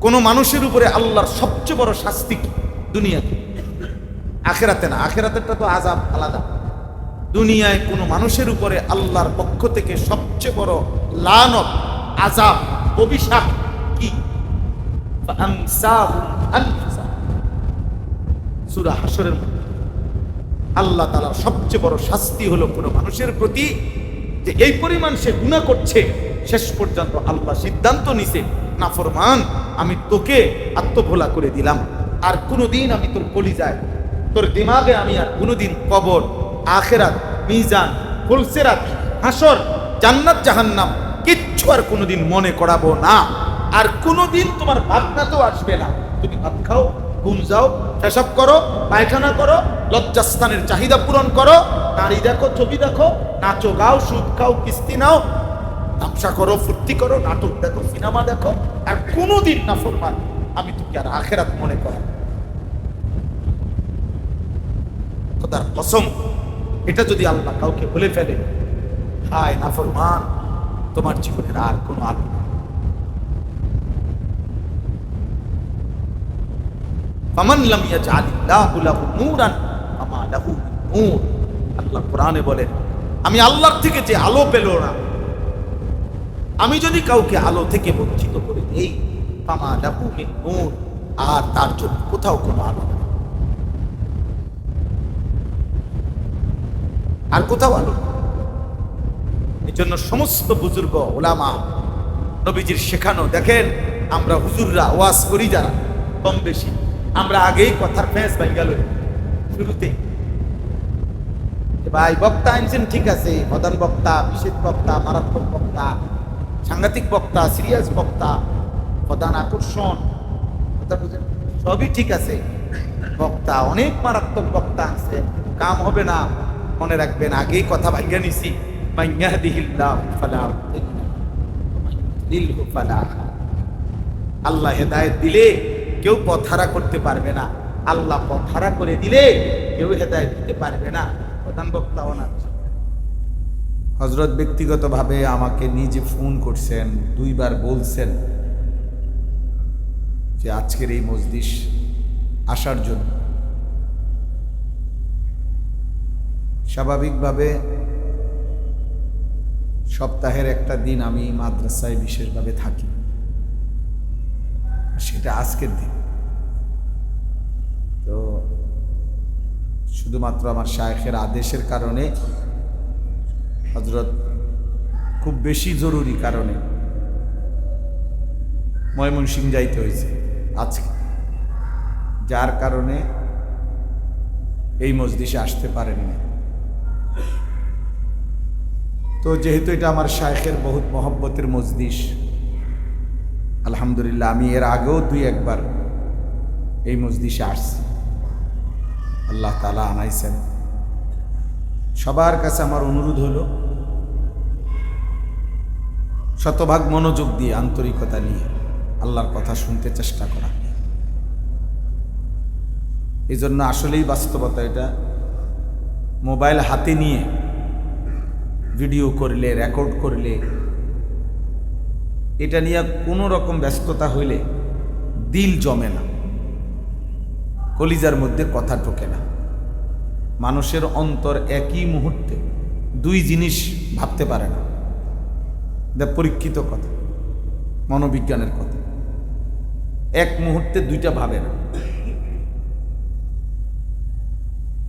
কোন মানুষের উপরে আল্লাহর সবচেয়ে বড় শাস্তি কি? দুনিয়াতে, আখেরাতে না। আখেরাতেরটা তো আযাব আলাদা। দুনিয়ায় কোন মানুষের উপরে আল্লাহর পক্ষ থেকে সবচেয়ে বড় লানত, আযাব, অভিশাপ কি? ফাআনসাহুম আনফুসাহুম। সূরা হাশরের মধ্যে আল্লাহ তাআলার সবচেয়ে বড় শাস্তি হলো কোন মানুষের প্রতি যে এই পরিমাণ সে গুনাহ করছে, শেষ পর্যন্ত আল্লাহ সিদ্ধান্ত নিছে, নাফরমান, আমি তোকে আত্মভোলা করে দিলাম। আর কোনোদিন আমি তোর কলিজায়, তোর দিমাগে আমি আর কোনোদিন কবর, আখেরাত, মিজান, ফুলসিরাত, হাসর, জান্নাত, জাহান্নাম কিচ্ছু আর কোনোদিন মনে করাবো না। আর কোনোদিন তোমার ভাবনাতেও আসবে না। তুমি ভাত খাও, ঘুম যাও, পেশাব করো, পায়খানা করো, লজ্জাস্থানের চাহিদা পূরণ করো, নারী দেখো, ছবি দেখো, নাচো, গাও, সুদ খাও, কিস্তি নাও, ব্যবসা করো, ফুর্তি করো, নাটক দেখো, সিনেমা দেখো, আর কোনোদিন না ফরমান আমি তোকে আর আখেরাত মনে করা। খোদার কসম, এটা যদি আল্লাহ কাউকে বলে ফেলে, হায় নাফরমান, তোমার জীবনের আর কোনো আলো নেই। ফামান লাম ইয়াজআলিল্লাহু লাহু নূরান ফামা লাহু মিন নূর। আল্লাহ কোরআনে বলেন, আমি আল্লাহর থেকে যে আলো পেল না, আমি যদি কাউকে আলো থেকে বঞ্চিত করে দেই, ফামা লাহু মিন নূর, আর তার জন্য কোথাও কোনো আলো নেই, আর কোথাও আলো নেই। এই জন্য সমস্ত বুজুর্গ ওলামা, নবীজির শেখানো, দেখেন আমরা হুজুররা ওয়াজ করি যারা, কম বেশি আমরা আগেই কথার ফেঁস ভাঙ্গা লই শুরুতে। ভাই বক্তা আনছেন, ঠিক আছে, প্রধান বক্তা, বিশেষ বক্তা, মারাত্মক বক্তা, সাংঘাতিক বক্তা, সিরিয়াস বক্তা, প্রধান আকর্ষণ, কথা বুঝেন, সবই ঠিক আছে। বক্তা অনেক মারাত্মক বক্তা আছে, কাম হবে না। মনে রাখবেন, আগেই কথা ভাঙ্গা নিছি, মান ইয়াহদিহিল্লাহু ফালা মুদিল্লা লাহু ওয়া মান ইউদ্লিলহু ফালা হাদিয়া। আল্লাহ হেদায়েত দিলে কেউ পথহারা করতে পারবে না, আল্লাহ পথহারা করে দিলে কেউ হেদায়েত দিতে পারবে না। প্রধান বক্তাও না। হযরত ব্যক্তিগতভাবে আমাকে নিজে ফোন করছেন, 2 বার বলছেন যে আজকের এই মজলিস আসার জন্য। স্বাভাবিকভাবে সপ্তাহের একটা দিন আমি মাদ্রাসায় বিশেষভাবে থাকি, সেটা আজকের দিন। তো শুধুমাত্র আমার শায়েখের আদেশের কারণে, হযরত খুব বেশি জরুরি কারণে ময়মনসিংহ যাইতে হয়েছে আজকে, যার কারণে এই মজলিসে আসতে পারেননি। তো যেহেতু এটা আমার শায়েখের বহুত মহব্বতের মজলিস, আলহামদুলিল্লাহ আমি এর আগেও 2-1 বার এই মজলিসে আসছি, আল্লাহ তাআলা আনাইছেন। সবার কাছে আমার অনুরোধ হলো, শতভাগ মনোযোগ দিয়ে, আন্তরিকতা নিয়ে আল্লাহর কথা শুনতে চেষ্টা করা। এই জন্য আসলেই বাস্তবতা, এটা মোবাইল হাতে নিয়ে ভিডিও করলে, রেকর্ড করলে, এটা নিয়ে কোনো রকম ব্যস্ততা হইলে দিল জমে না, কলিজার মধ্যে কথা ঢোকে না। মানুষের অন্তর একই মুহূর্তে 2 জিনিস ভাবতে পারে না। পরীক্ষিত কথা, মনোবিজ্ঞানের কথা, এক মুহূর্তে 2টা ভাবে না,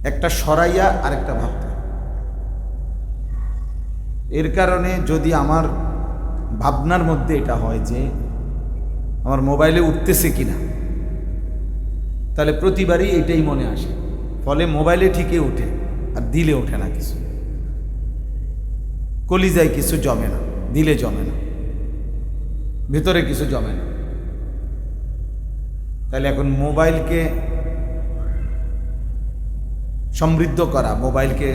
একটা সরাইয়া আর একটা ভাবতে। এর কারণে যদি আমার ভাবনার মধ্যে এটা হয় যে আমার মোবাইলে উঠতেছে কিনা, তাহলে প্রতিবারই এটাই মনে আসে। ফলে মোবাইলে ঠিকই ওঠে আর দিলে ওঠে না, কিছু কলিজায় কিছু জমে না, দিলে জমে না, ভেতরে কিছু জমে না। তাহলে এখন মোবাইলকে সমৃদ্ধ করা, মোবাইলকে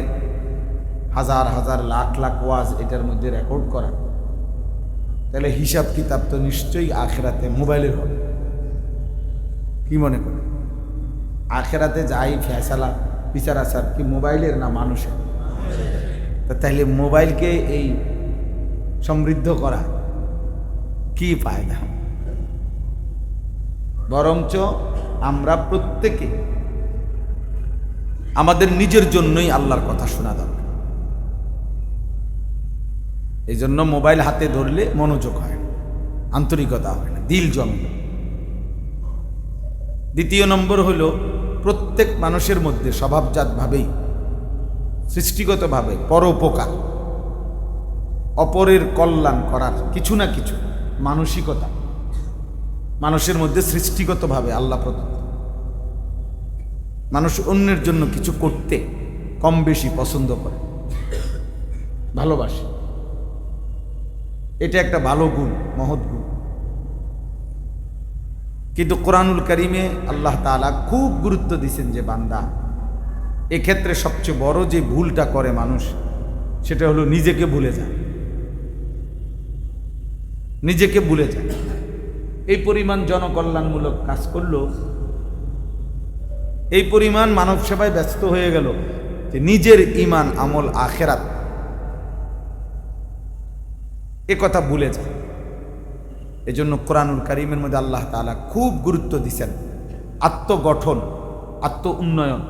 হাজার হাজার লাখ লাখ ওয়াজ এটার মধ্যে রেকর্ড করা, তাহলে হিসাব কিতাব তো নিশ্চয়ই আখেরাতে মোবাইলের হবে। কি মনে করে? আখেরাতে যাই ফেসালা বিচার আচার কি মোবাইলের না মানুষের? তাহলে মোবাইলকে এই সমৃদ্ধ করা কি ফায়দা? বরঞ্চ আমরা প্রত্যেকে আমাদের নিজের জন্যই আল্লাহর কথা শোনা দরকার। এই জন্য মোবাইল হাতে ধরলে মনোযোগ হয় না, আন্তরিকতা হয় না, দিল জমে না। দ্বিতীয় নম্বর হলো, প্রত্যেক মানুষের মধ্যে স্বভাবজাতভাবেই সৃষ্টিগতভাবে পরোপকার, অপরের কল্যাণ করার কিছু না কিছু মানসিকতা মানুষের মধ্যে সৃষ্টিগতভাবে আল্লাহ প্রদত্ত। মানুষ অন্যের জন্য কিছু করতে কম বেশি পছন্দ করে, ভালোবাসে। এটা একটা ভালো গুণ, মহৎ গুণ। কিন্তু কোরআনুল কারিমে আল্লাহ তাআলা খুব গুরুত্ব দিয়েছেন যে বান্দা, এক্ষেত্রে সবচেয়ে বড় যে ভুলটা করে মানুষ, সেটা হলো নিজেকে ভুলে যায়। নিজেকে ভুলে যায়। এই পরিমাণ জনকল্যাণমূলক কাজ করলো, এই পরিমাণ মানব সেবায় ব্যস্ত হয়ে গেল যে নিজের ঈমান, আমল, আখিরাত এ কথা ভুলে যায়। এজন্য কোরআনুল কারীমের মধ্যে আল্লাহ তাআলা খুব গুরুত্ব দিয়েছেন আত্মগঠন, আত্ম উন্নয়ন,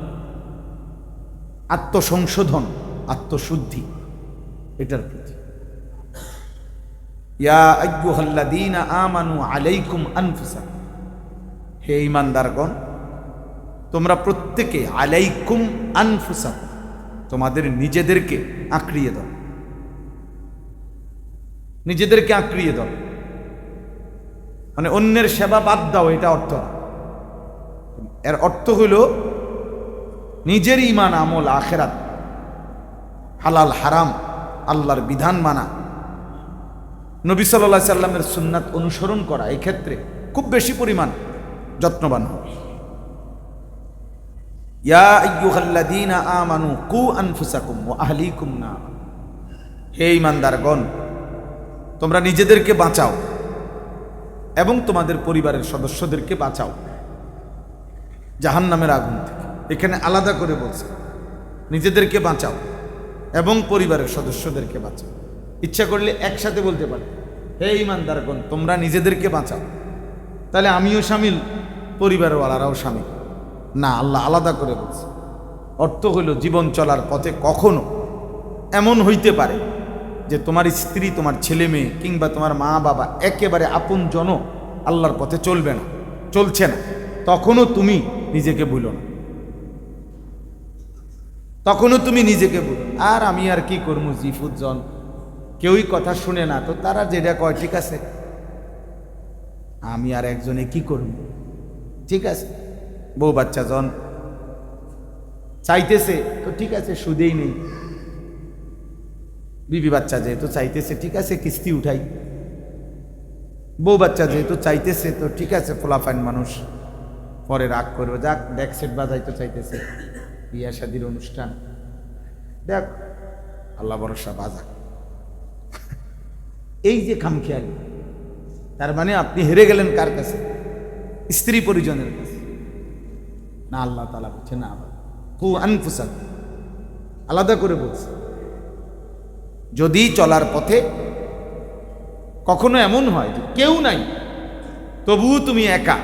আত্মসংশোধন, আত্মশুদ্ধি এটার প্রতি। ইয়া আইয়ুহাল্লাযীনা আমানু আলাইকুম আনফুসাকুম, হে ঈমানদারগণ তোমরা প্রত্যেকে, আলাইকুম আনফুসাকুম, তোমাদের নিজেদেরকে আঁকড়িয়ে দাও, নিজেদেরকে আঁকড়িয়ে দাও। মানে অন্যের সেবা বাদ দাও, এটা অর্থ না। এর অর্থ হইল নিজের ঈমান, আমল, আখিরাত, হালাল হারাম, আল্লাহর বিধান মানা, নবী সাল্লাল্লাহু আলাইহি সাল্লামের সুন্নাত অনুসরণ করা, এই ক্ষেত্রে খুব বেশি পরিমাণ যত্নবান হবে। ইয়া আইয়ুহাল্লাযীনা আমানু কু আনফুসাকুম ওয়া আহলিকুম নার, হে ঈমানদারগণ তোমরা নিজেদেরকে বাঁচাও এবং তোমাদের পরিবারের সদস্যদেরকে বাঁচাও জাহান্নামের আগুন থেকে। এখানে আলাদা করে বলছে নিজেদেরকে বাঁচাও এবং পরিবারের সদস্যদেরকে বাঁচাও। ইচ্ছা করলে একসাথে বলতে পারে, হে ঈমানদারগণ তোমরা নিজেদেরকে বাঁচাও, তাহলে আমিও শামিল, পরিবারওয়ালারাও শামিল। না, আল্লাহ আলাদা করে বলছে। অর্থ হইল জীবন চলার পথে কখনো এমন হইতে পারে যে তোমার স্ত্রী, তোমার ছেলে মেয়ে কিংবা তোমার মা বাবা একেবারে আপন জন আল্লাহর পথে চলবে না, চলছে না, তখনও তুমি নিজেকে ভুলো না, তখনও তুমি নিজেকে ভুলো। আর আমি আর কি করবো, জিফুজ্জন কেউই কথা শুনে না, তো তারা যেটা কয় ঠিক আছে, আমি আর একজনে কি করব, ঠিক আছে। বউ বাচ্চা জন চাইতেছে তো ঠিক আছে, সুদেই নেই। বিবি বাচ্চা যেহেতু চাইতেছে, ঠিক আছে কিস্তি উঠাই। বউ বাচ্চা যেহেতু চাইতেছে, তো ঠিক আছে ফোলাফাইন মানুষ পরে রাগ করবে, যাক ডেক সেট বাজাইতে চাইতেছে, বিয়া শাদির অনুষ্ঠান, দেখ আল্লাহ ভরসা বাজা। এই যে খামখেয়ালি, তার মানে আপনি হেরে গেলেন কার কাছে? স্ত্রী পরিজনের কাছে। না, আল্লাহ তাআলা বলছে না, কু আনফুসাকুম, আলাদা করে বলছে। যদি চলার পথে কখনো এমন হয় যে কেউ নাই, তবুও তুমি একা,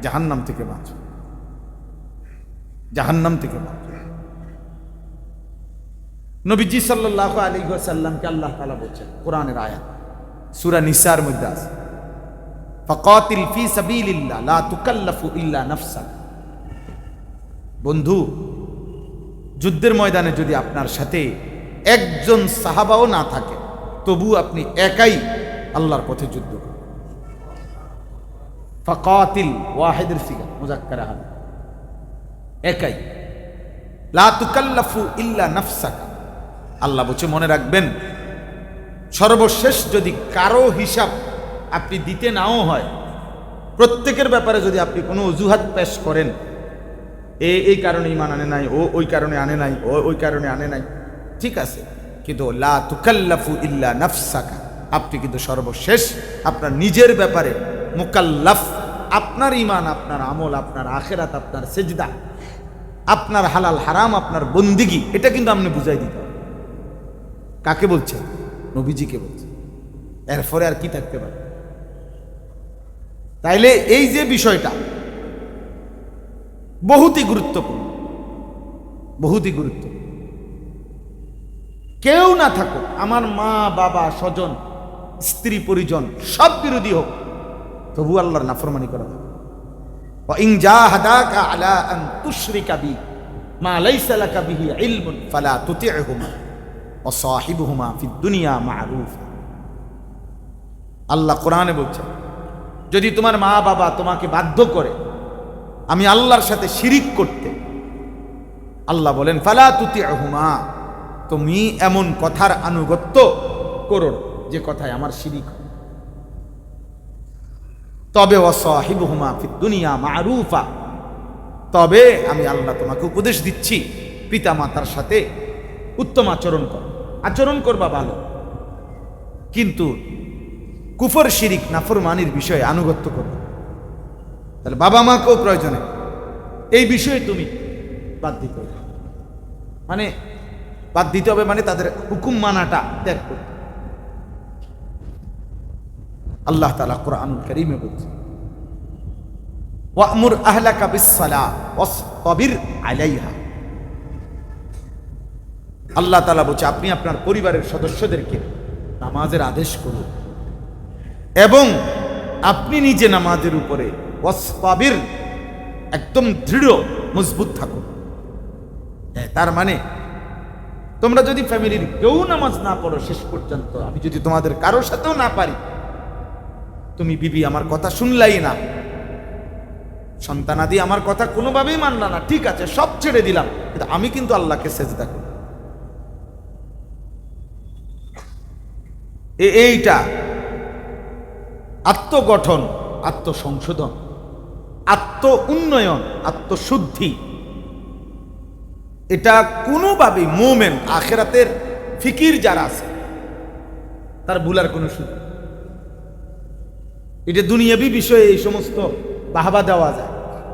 জাহান্নাম থেকে বাঁচো, জাহান্নাম থেকে বাঁচো। নবীজি সাল্লাল্লাহু আলাইহি ওয়াসাল্লামকে আল্লাহ তাআলা বলছেন কোরআনের আয়াত, সূরা নিসার মধ্যে আছে, ফাকাতিল ফি সাবিলিল্লাহ লা তুকাল্লাফু ইল্লা নাফসাক। বন্ধু, যুদ্ধের ময়দানে যদি আপনার সাথে একজন সাহাবাও না থাকে, তবু আপনি একাই আল্লাহর পথে যুদ্ধ করেন। ফাকাতিল ওয়াহিদের সিগা মুযাক্কারা হাল, একাই, লা তুকাল্লাফু ইল্লা নাফসাকা। আল্লাহ বলছে মনে রাখবেন, সর্বশেষ যদি কারো হিসাব আপনি দিতে নাও হয়, প্রত্যেকের ব্যাপারে যদি আপনি কোনো অজুহাত পেশ করেন, এই কারণে ঈমান আনে নাই, ও ওই কারণে আনে নাই, ও ওই কারণে আনে নাই, ঠিক আছে, কিন্তু লা তুকাল্লাফু ইল্লা নাফসাকা, আপনি কিন্তু সর্বশেষ আপনার নিজের ব্যাপারে মুকাল্লাফ। আপনার ঈমান, আপনার আমল, আপনার আখিরাত, আপনার সেজদা, আপনার হালাল হারাম, আপনার বন্দিগি, এটা কিন্তু আপনি বুঝাই দিতে হবে। কাকে বলছে? নবীজিকে বলছে। এরপরে আর কি থাকতে পারে? তাইলে এই যে বিষয়টা বহুতই গুরুত্বপূর্ণ, বহুতই গুরুত্বপূর্ণ। কেউ না থাকুক, আমার মা বাবা স্বজন স্ত্রী পরিজন সব বিরোধী হোক, তবু আল্লাহর নাফরমানি করা যাবে। وإن جاهداك على أن تشرك بي ما ليس لك به علم فلا تطعهما وصاحبهما في الدنيا معروفا। আল্লাহ কোরআনে বলছেন, যদি তোমার মা বাবা তোমাকে বাধ্য করে আমি আল্লাহর সাথে শিরিক করতে, আল্লাহ বলেন ফালা তুতিউহুমা, তুমি এমন কথার আনুগত্য করো যে কথায় আমার শিরিক, তবে ওয়াসাহিবুহুমা ফিদ দুনিয়া মারুফা, তবে আমি আল্লাহ তোমাকে উপদেশ দিচ্ছি পিতা মাতার সাথে উত্তম আচরণ করো, আচরণ করবা ভালো, কিন্তু কুফর শিরিক নাফরমানির বিষয়ে আনুগত্য করো। তাহলে বাবা মাকেও প্রয়োজনে এই বিষয়ে তুমি বাদ দিতে হবে, মানে বাদ দিতে হবে, মানে তাদের হুকুম মানাটা ত্যাগ করতে। আল্লাহ তাআলা কোরআনুল কারীমে বলছেন, ওয়া'মুর আহলাকা বিস-সালাহ ওয়াসতাবির আলাইহা। আল্লাহ তাআলা বলছে, আপনি আপনার পরিবারের সদস্যদেরকে নামাজের আদেশ করুন এবং আপনি নিজে নামাজের উপরে ওয়াসতাবির, একদম দৃঢ় মজবুত থাকুন। তার মানে তোমরা যদি ফ্যামিলির কেউ নামাজ না পড়ো শেষ পর্যন্ত, আমি যদি তোমাদের কারোর সাথেও না পারি, তুমি বিবি আমার কথা শুনলাই না, সন্তানাদি আমার কথা কোনোভাবেই মানলা না, ঠিক আছে সব ছেড়ে দিলাম, কিন্তু আমি কিন্তু আল্লাহকে সেজদা করি। এইটা আত্মগঠন, আত্মসংশোধন, আত্ম উন্নয়ন, আত্মশুদ্ধি, এটা কোনোভাবেই মোমেন আখিরাতের ফিকির যারা আছে তার ভুলার কোনো সুযোগ। এটা দুনিয়াবি বিষয়ে এই সমস্ত বাহবা দেওয়া যায়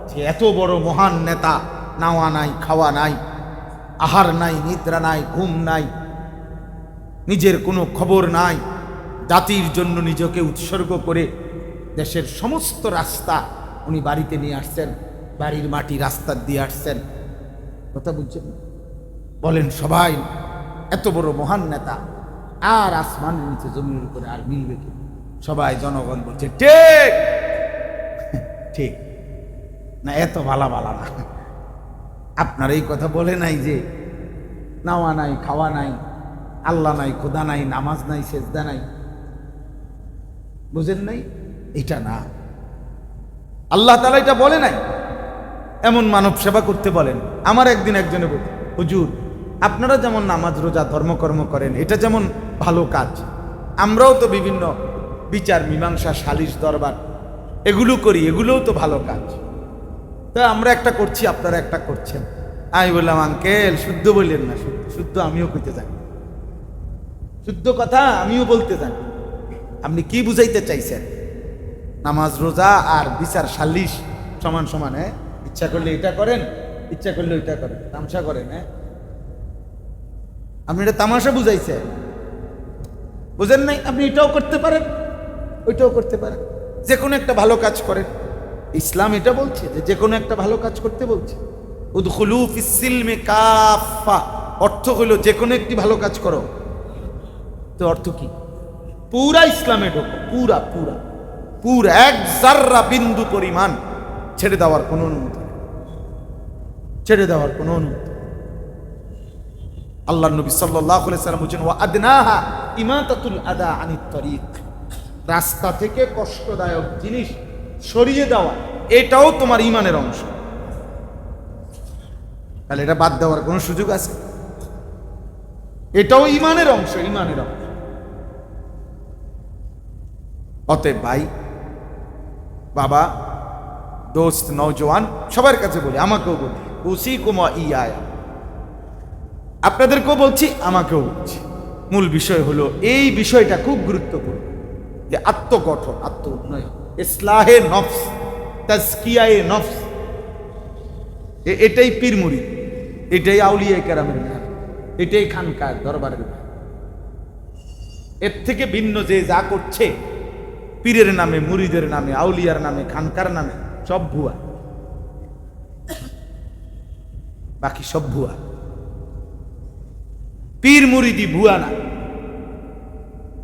যে এত বড় মহান নেতা, নাওয়া নাই, খাওয়া নাই, আহার নাই, নিদ্রা নাই, ঘুম নাই, নিজের কোনো খবর নাই, জাতির জন্য নিজেকে উৎসর্গ করে দেশের সমস্ত রাস্তা উনি বাড়িতে নিয়ে আসছেন, বাড়ির মাটি রাস্তা দিয়ে আসছেন। কথা বুঝছেন? বলেন সবাই এত বড় মহান নেতা, আর আসমানের নিচে জমির উপরে আর মিলবে কি? সবাই জনগণ বলছে ঠিক ঠিক না, এত ভালা ভালা না। আপনার এই কথা বলে নাই যে নাওয়া নাই, খাওয়া নাই, আল্লাহ নাই, খোদা নাই, নামাজ নাই, সেজদা নাই, বুঝেন নাই? এটা না, আল্লাহ তাআলা এটা বলে নাই। এমন মানব সেবা করতে বলেন। আমার একদিন একজনে বলল, হুজুর আপনারা যেমন নামাজ রোজা ধর্মকর্ম করেন, এটা যেমন ভালো কাজ, আমরাও তো বিভিন্ন বিচার মীমাংসা সালিশ দরবার এগুলো করি, এগুলোও তো ভালো কাজ, তা আমরা একটা করছি আপনারা একটা করছেন। আমি বললাম আঙ্কেল শুদ্ধ বললেন না, শুদ্ধ আমিও কইতে জানি, শুদ্ধ কথা আমিও বলতে জানি। আপনি কি বুঝাইতে চাইছেন? নামাজ রোজা আর বিচার সালিশ সমান সমান? হ্যাঁ, ইচ্ছা করলে এটা করেন, ইচ্ছা করলে ওইটা করেন, তামাশা করেন। হ্যাঁ, আপনি এটা তামাশা বুঝাইছেন, বুঝেন নাই? আপনি এটাও করতে পারেন, ওইটাও করতে পারেন, যে কোনো একটা ভালো কাজ করেন। ইসলাম এটা বলছে যে কোনো একটা ভালো কাজ করতে বলছে। উদখুলু ফিস সিলমি কাফা, অর্থ হলো যে কোনো একটি ভালো কাজ করো। তো অর্থ কি? পুরা ইসলামে ঢোকো, পুরা পুরা পুরা, এক জাররা বিন্দু পরিমাণ ছেড়ে দেওয়ার কোনো অনুমতি, ছেড়ে দেওয়ার কোনো অনুমতি। আল্লাহ নবী সাল্লাল্লাহু আলাইহি সাল্লাম বলেছেন, ওয়া আদনাহা ইমাতাতুল আদা আনিত তরিক, রাস্তা থেকে কষ্টদায়ক জিনিস সরিয়ে দেওয়া, এটাও তোমার ঈমানের অংশ। তাহলে এটা বাদ দেওয়ার কোনো সুযোগ আছে? এটাও ঈমানের অংশ, ঈমানের অংশ। অতএব ভাই, বাবা, দোস্ত, নওজওয়ান, সবার কাছে বলি, আমাকেও বলি, উসিকুম ওয়া ইয়ায়া, আপনাদেরকেও বলছি, আমাকেও বলছি। মূল বিষয় হলো এই বিষয়টা খুব গুরুত্বপূর্ণ, যে আত্মগঠন, আত্ম উন্নয়ন, ইসলাহে নফস, তাজকিয়ায়ে নফস, এটাই পীর মুরিদ, এটাই আউলিয়া কেরামের জ্ঞান, এটাই খানকার দরবারের জ্ঞান। এর থেকে ভিন্ন যে যা করছে পীরের নামে, মুরিদের নামে, আউলিয়ার নামে, খানকার নামে সব ভুয়া, বাকি সব ভুয়া। পীর মুরিদি ভুয়া না,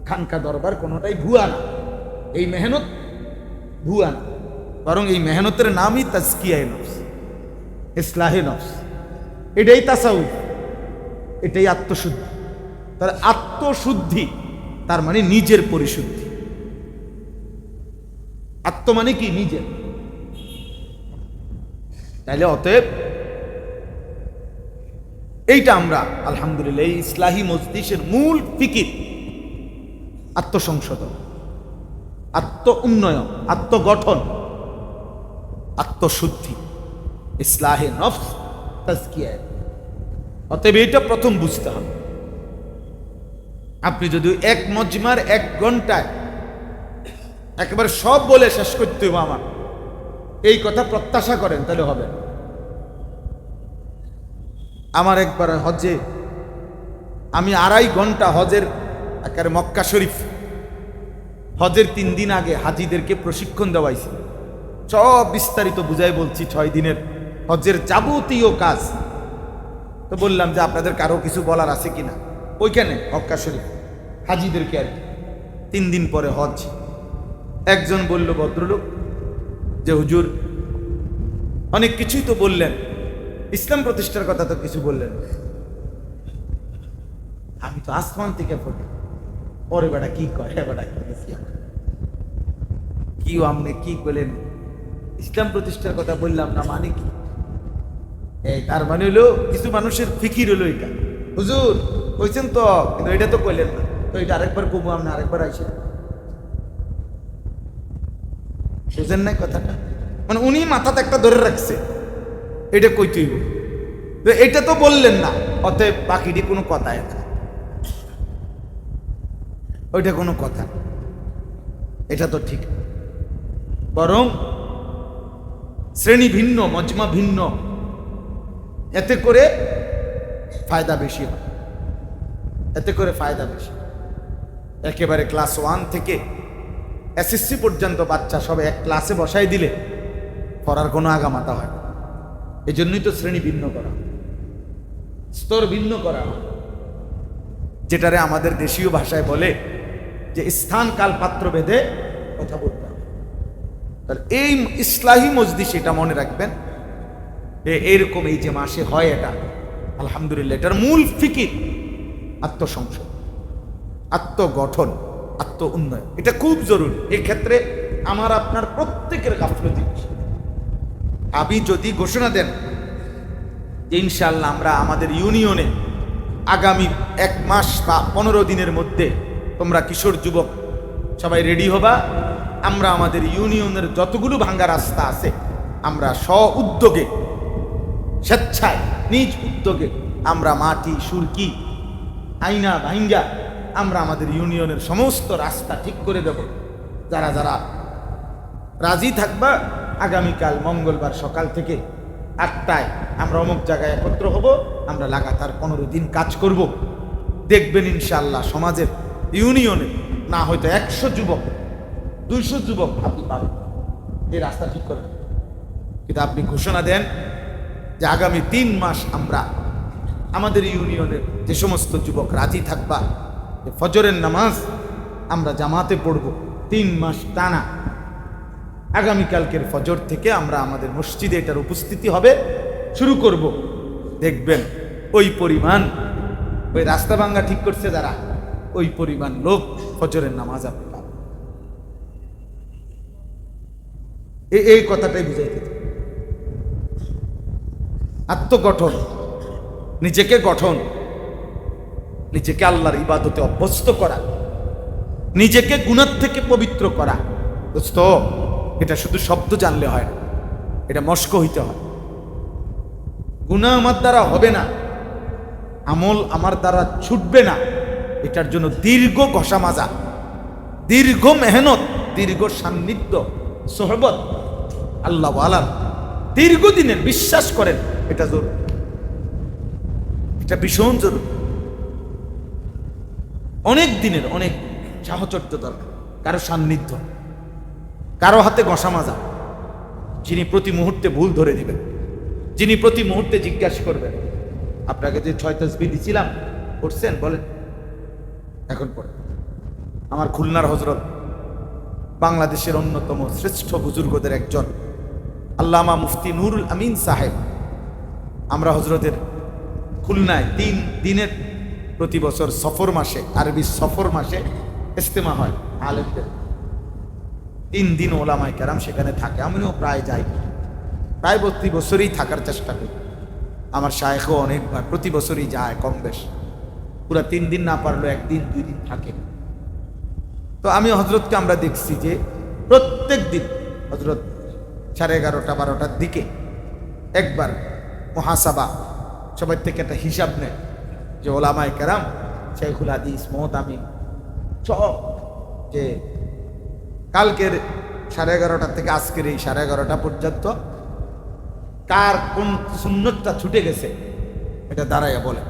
খানকা দরবার কোনোটাই ভুয়া না, এই মেহনত ভুয়া না, বরং এই মেহনতের নামই তাজকিয়ায়ে নফস, ইসলাহে নফস। এটাই তাসাউফ, এটাই আত্মশুদ্ধি। তার আত্মশুদ্ধি তার মানে নিজের পরিশুদ্ধি। আত্ম মানে কি? নিজের। তাইলে অতএব এইটা আমরা আলহামদুলিল্লাহ এই ইসলাহি মজলিসের মূল ফিকির আত্মসংশোধন, আত্ম উন্নয়ন, আত্মগঠন, আত্মশুদ্ধি, ইসলাহে নফস, তাজকিয়ায়ে। অতএব এইটা প্রথম বুঝতে হবে। আপনি যদি এক মজমার 1 ঘন্টায় একেবারে সব বলে শেষ করতে হবে আমার এই কথা প্রত্যাশা করেন, তাহলে হবে। আমার একবার হজে আমি 2.5 ঘন্টা হজের একেবারে মক্কা শরীফ হজের 3 দিন আগে হাজিদেরকে প্রশিক্ষণ দেওয়াইছি, সব বিস্তারিত বুঝাই বলছি 6 দিনের হজের যাবতীয় কাজ। তো বললাম যে আপনাদের কারো কিছু বলার আছে কিনা ওইখানে মক্কা শরীফ হাজিদেরকে আর 3 দিন পরে হজ। একজন বলল, ভদ্রলোক, যে হুজুর অনেক কিছুই তো বললেন, ইসলাম প্রতিষ্ঠার কথা তো কিছু বললেন। আমি তো আসমান থেকে পড়ি, পরে বেটা কি কয়, বেটা কি আপনি কি বলেন, ইসলাম প্রতিষ্ঠার কথা বললাম না, মানে কি? তার মানে হলো কিছু মানুষের ফিকির হলো এটা, হুজুর কইছেন তো, কিন্তু এটা তো কইলেন না, তো এটা আরেকবার কমু, আপনি আরেকবার আইসেন। বুঝেন নাই কথাটা? মানে উনি মাথাতে একটা ধরে রাখছে, এটা কইতেই হবে, এটা তো বললেন না, অতএব বাকিটি কোনো কথাই না, ওইটা কোনো কথা, এটা তো ঠিক। বরং শ্রেণী ভিন্ন, মজমা ভিন্ন, এতে করে ফায়দা বেশি হয়, এতে করে ফায়দা বেশি। একেবারে ক্লাস 1 থেকে এসএসসি পর্যন্ত বাচ্চা সব এক ক্লাসে বসাই দিলে পড়ার কোনো আগামাতা হয় না। এই জন্যই তো শ্রেণী ভিন্ন করা, স্তর ভিন্ন করা, যেটারে আমাদের দেশীয় ভাষায় বলে যে স্থান কাল পাত্র ভেদে কথা বলতে হবে। তাহলে এই ইসলাহি মজলিস এটা মনে রাখবেন, এইরকম এই যে মাসে হয় এটা আলহামদুলিল্লাহ, এটার মূল ফিকির আত্মসংশোধন, আত্মগঠন, আত্ম উন্নয়ন। এটা খুব জরুরি। এক্ষেত্রে আমার আপনার প্রত্যেকের গাফলতি। আপনি যদি ঘোষণা দেন যে ইনশাআল্লাহ আমরা আমাদের ইউনিয়নে আগামী 1 মাস বা 15 দিনের মধ্যে তোমরা কিশোর যুবক সবাই রেডি হবা, আমরা আমাদের ইউনিয়নের যতগুলো ভাঙ্গা রাস্তা আছে আমরা উদ্যোগে, স্বেচ্ছায়, নিজ উদ্যোগে আমরা মাটি, সুরকি, আইনা ভাঙ্গা আমরা আমাদের ইউনিয়নের সমস্ত রাস্তা ঠিক করে দেব। যারা যারা রাজি থাকবা, আগামীকাল মঙ্গলবার সকাল থেকে 8টায় আমরা অমুক জায়গায় একত্র হব, আমরা লাগাতার 15 দিন কাজ করব। দেখবেন ইনশাআল্লাহ সমাজের, ইউনিয়নে না হয়তো 100 যুবক, 200 যুবক আপনি পাবেন এই রাস্তা ঠিক করেন। কিন্তু আপনি ঘোষণা দেন যে আগামী 3 মাস আমরা আমাদের ইউনিয়নের যে সমস্ত যুবক রাজি থাকবা, ফজরের নামাজ আমরা জামাতে পড়ব 3 মাস টানা। আগামীকালকের ফজর থেকে আমরা আমাদের মসজিদে এটার উপস্থিতি হবে, শুরু করব। দেখবেন ওই পরিমাণ, ওই রাস্তা ভাঙ্গা ঠিক করছে যারা, ওই পরিমাণ লোক ফজরের নামাজ আপনি পাবেন। এই কথাটাই বুঝাইতে আত্মগঠন, নিজেকে গঠন, নিজেকে আল্লাহর ইবাদতে অভ্যস্ত করা, নিজেকে গুনাহ থেকে পবিত্র করা। দোস্ত, এটা শুধু শব্দ জানলে হয় না, এটা মস্ক হইতে হয়। গুনাহ আমার দ্বারা হবে না, আমল আমার দ্বারা ছুটবে না, এটার জন্য দীর্ঘ ঘষা মাজা, দীর্ঘ মেহনত, দীর্ঘ সান্নিধ্য, সোহবত, আল্লাহ ওয়ালার দীর্ঘদিনের, বিশ্বাস করেন এটা জরুরি, এটা ভীষণ জরুরি। অনেক দিনের, অনেক সাহচর্য দরকার, কারো সান্নিধ্য। কারো হাতে ঘষা মাজা, যিনি প্রতি মুহূর্তে ভুল ধরে দিবেন, যিনি প্রতি মুহূর্তে জিজ্ঞাসা করবেন আপনাকে যে 6 তাসবিহ দিছিলাম করছেন, বলেন এখন পড়ে। আমার খুলনার হযরত, বাংলাদেশের অন্যতম শ্রেষ্ঠ বুজুর্গদের একজন আল্লামা মুফতি নুরুল আমিন সাহেব, আমরা হযরতের খুলনায় 3 দিনের প্রতি বছর সফর মাসে, আরবি সফর মাসে ইজতেমা হয় আলেমদের। 3 দিন ওলামায়ে কেরাম সেখানে থাকে, আমিও প্রায় যাই, প্রায় প্রতি বছরই থাকার চেষ্টা করি। আমার শায়েখও অনেকবার প্রতি বছরই যায় কম বেশ, পুরা 3 দিন না পারলেও 1 দিন 2 দিন থাকে। তো আমি হযরতকে আমরা দেখছি যে প্রত্যেক দিন হযরত 11:30 12টার দিকে একবার মুহাসাবা, সবার থেকে একটা হিসাব নেয় যে ওলামায়ে কেরাম, শাইখুল হাদিস, মুহতামিম সব, যে কালকের 11:30 থেকে আজকের এই 11:30 পর্যন্ত কার কোন সুন্নতটা ছুটে গেছে এটা দাঁড়াইয়া বলে।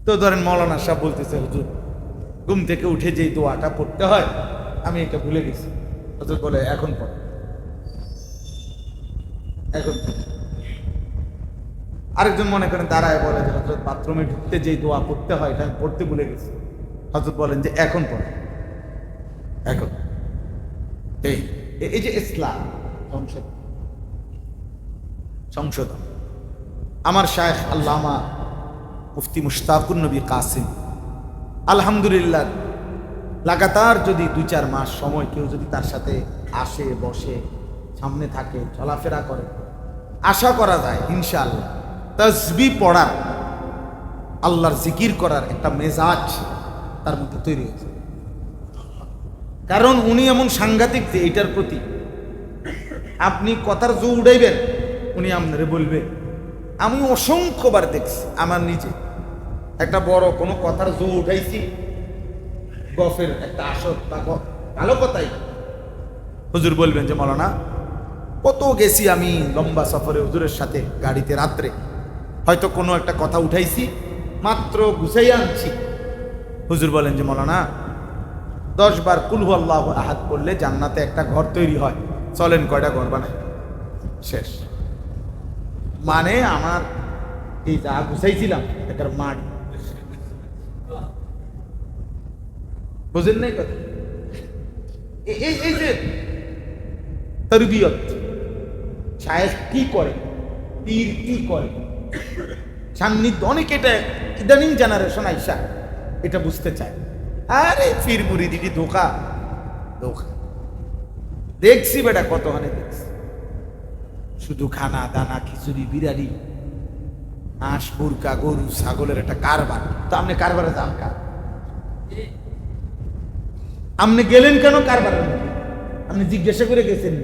তো ধরেন মৌলানা সাহেব বলতেছে, হুজুর ঘুম থেকে উঠে যেই দোয়াটা পড়তে হয় আমি এটা ভুলে গেছি। হুজুর বলে এখন পড়, এখন পড়। আরেকজন মনে করেন দাঁড়ায় বলে যে হযরত বাথরুমে ঢুকতে যেই দোয়া পড়তে হয় এটা আমি পড়তে ভুলে গেছি। হযরত বলেন যে এখন পড়, এখন। এই যে ইসলাম সংশোধন। আমার শায়েখ আল্লামা মুফতি মুশতাকুর নবী কাসিম, আলহামদুলিল্লাহ, লাগাতার যদি 2-4 মাস সময় কেউ যদি তার সাথে আসে, বসে, সামনে থাকে, চলাফেরা করে, আশা করা যায় ইনশাআল্লাহ তাসবিহ পড়ার, আল্লাহর জিকির করার একটা মেজাজ তার মধ্যে তৈরি হয়েছে। কারণ উনি এমন সাংঘাতিক যে এইটার প্রতি আপনি কথার জো উড়াইবেন, উনি আপনারে বলবে। আমি অসংখ্যবার দেখছি, আমার নিজে একটা বড় কোনো কথার জো উঠাইছি, গফের একটা আসর বা ভালো কথাই, হুজুর বলবেন যে মাওলানা কত গেছি আমি লম্বা সফরে হুজুরের সাথে গাড়িতে, রাত্রে হয়তো কোনো একটা কথা উঠাইছি, মাত্র গুছাইয়া আনছি, হুজুর বলেন যে মাওলানা 10 বার কুল হুয়াল্লাহু আহাদ করলে জান্নাতে একটা ঘর তৈরি হয়, চলেন কয়টা ঘর বানাই, শেষ। মানে আমার এই যা গুছাইছিলাম এটার মাঠ, বুঝেন নাই কথা? এই যে তরবিয়ত, শায়েখ কি করে, পীর কি করে, সান্নিধ্য, অনেকে এটা ইদানিং জেনারেশন আইসা এটা বুঝতে চায়। আরে পীর মুরিদিটি ধোকা, ধোকা দেখছি বেটা, কতখানে দেখছি, শুধু খানা দানা, খিচুড়ি, বিরিয়ানি, হাঁস, মুরগা, গরু, ছাগলের একটা কারবার। তো আপনি কারবারে যান কার? আপনি গেলেন কেন কারবারের মধ্যে? আপনি জিজ্ঞাসা করে গেছেন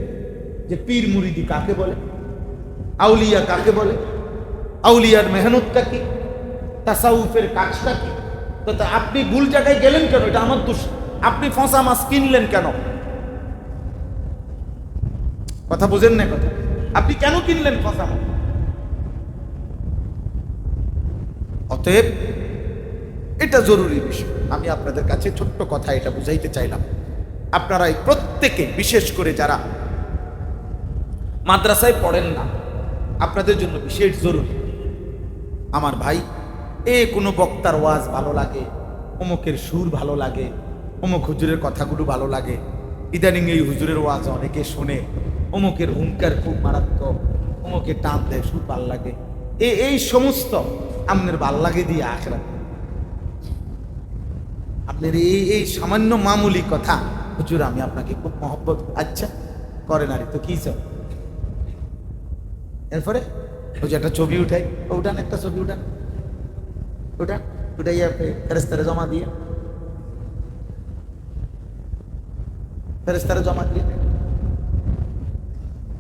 যে পীর মুরিদি কাকে বলে, আউলিয়া কাকে বলে, আউলিয়ার মেহনতটা কি, তাসাউফের কাজটা কি? তো আপনি ভুল জায়গায় গেলেন কেন? এটা আমার দোষ। আপনি ফসা মাছ কিনলেন কেন? কথা বুঝেন না কথা? আপনি কেন কিনলেন ফসা মাছ? অতএব এটা জরুরি বিষয়। আমি আপনাদের কাছে ছোট্ট কথা এটা বুঝাইতে চাইলাম। আপনারা এই প্রত্যেকে, বিশেষ করে যারা মাদ্রাসায় পড়েন না, আপনাদের জন্য বিশেষ জরুরি। আমার ভাই, কোনো বক্তার ওয়াজ ভালো লাগে, অমুকের সুর ভালো লাগে, অমুক হুজুরের কথাগুলো ভালো লাগে, ইদানিং এই হুজুরের ওয়াজ অনেকে শোনে, অমুকের হুঙ্কার খুব মারাত্মক, অমুকে টান দেয়, সুর ভাল লাগে, এই সমস্ত আপনার ভাল লাগে দিয়ে আখেরাত। আপনার এই সামান্য মামুলি কথা, হুজুর আমি আপনাকে খুব মহব্বত, আচ্ছা করেন, আরে তো কি চাও? এরপরে ওই যে একটা ছবি উঠাই, উঠান, একটা ছবি উঠান, উঠাইয়া ফেরেস্তারে জমা দিয়ে, ফেরেস্তারে জমা দিয়ে,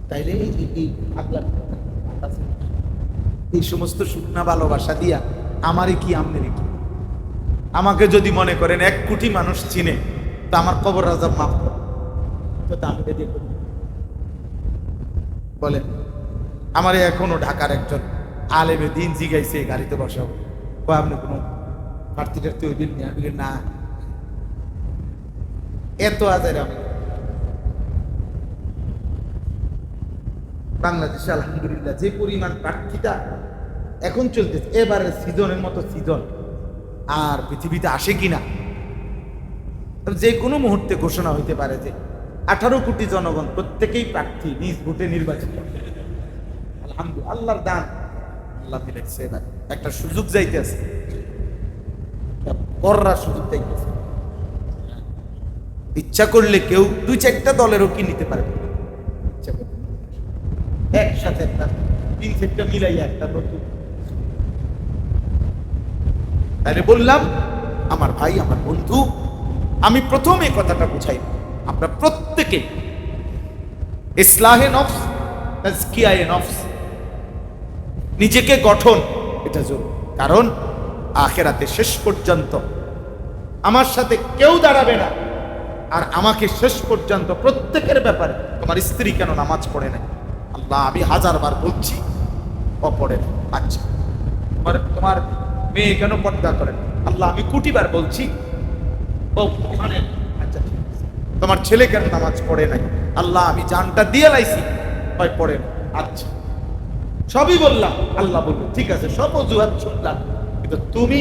তাইলে এই সমস্ত শুকনা ভালোবাসা দিয়া আমারই কি আমনেরই কি? আমাকে যদি মনে করেন 1 কোটি মানুষ চিনে, তা আমার কবর রাজা মাফ তো আমি দিয়ে বলেন। আমারে এখনো ঢাকার একজন আলেমে দিন জিগাইছে গাড়িতে বসাও, আপনি কোনো প্রার্থী টার্থী হইবেন না? না, এত আজারে আমি বাংলাদেশে আলহামদুলিল্লাহ যে পরিমাণ প্রার্থীটা এখন চলতেছে, এবারে সিজনের মতো সিজন আর পৃথিবীতে আসে কিনা, যে কোনো মুহূর্তে ঘোষণা হইতে পারে যে 18 কোটি জনগণ প্রত্যেকেই প্রার্থী নিজ ভোটে নির্বাচিত। আলহামদুলিল্লাহ, আল্লাহর দান, আল্লাহ দিলেছে। এবার একটা সুযোগ যাইতেছে, কররা সুযোগ যাইতেছে। ইচ্ছা করলে কেউ 2-4টা দলেরও কি নিতে পারে, ইচ্ছা করলে একসাথে একটা 3-4টা মিলাইয়া একটা নতুন। তাহলে বললাম আমার ভাই, আমার বন্ধু, আমি প্রথম এই কথাটা বুঝাই, আমরা প্রত্যেকে ইসলাহে নফস, তাজকিয়ায়ে নফস, নিজেকে গঠন, এটা জরুরি। কারণ আখিরাতে শেষ পর্যন্ত আমার সাথে কেউ দাঁড়াবে না, আর আমাকে শেষ পর্যন্ত প্রত্যেকের ব্যাপারে, তোমার স্ত্রী কেন নামাজ পড়ে না, আল্লাহ আমি 1000 বার বলছি ও পড়ে না, আচ্ছা তোমার মেয়ে কেন পর্দা করে না, আল্লাহ আমি 1 কোটি বার বলছি ও ওখানে, আচ্ছা তোমার ছেলে কেন নামাজ পড়ে নাই, আল্লাহ আমি জানটা দিয়ে লাইছি হয় পড়ে না, আচ্ছা সবই বললাম। আল্লাহ বলল ঠিক আছে, সব অজুহাত শুনলাম, কিন্তু তুমি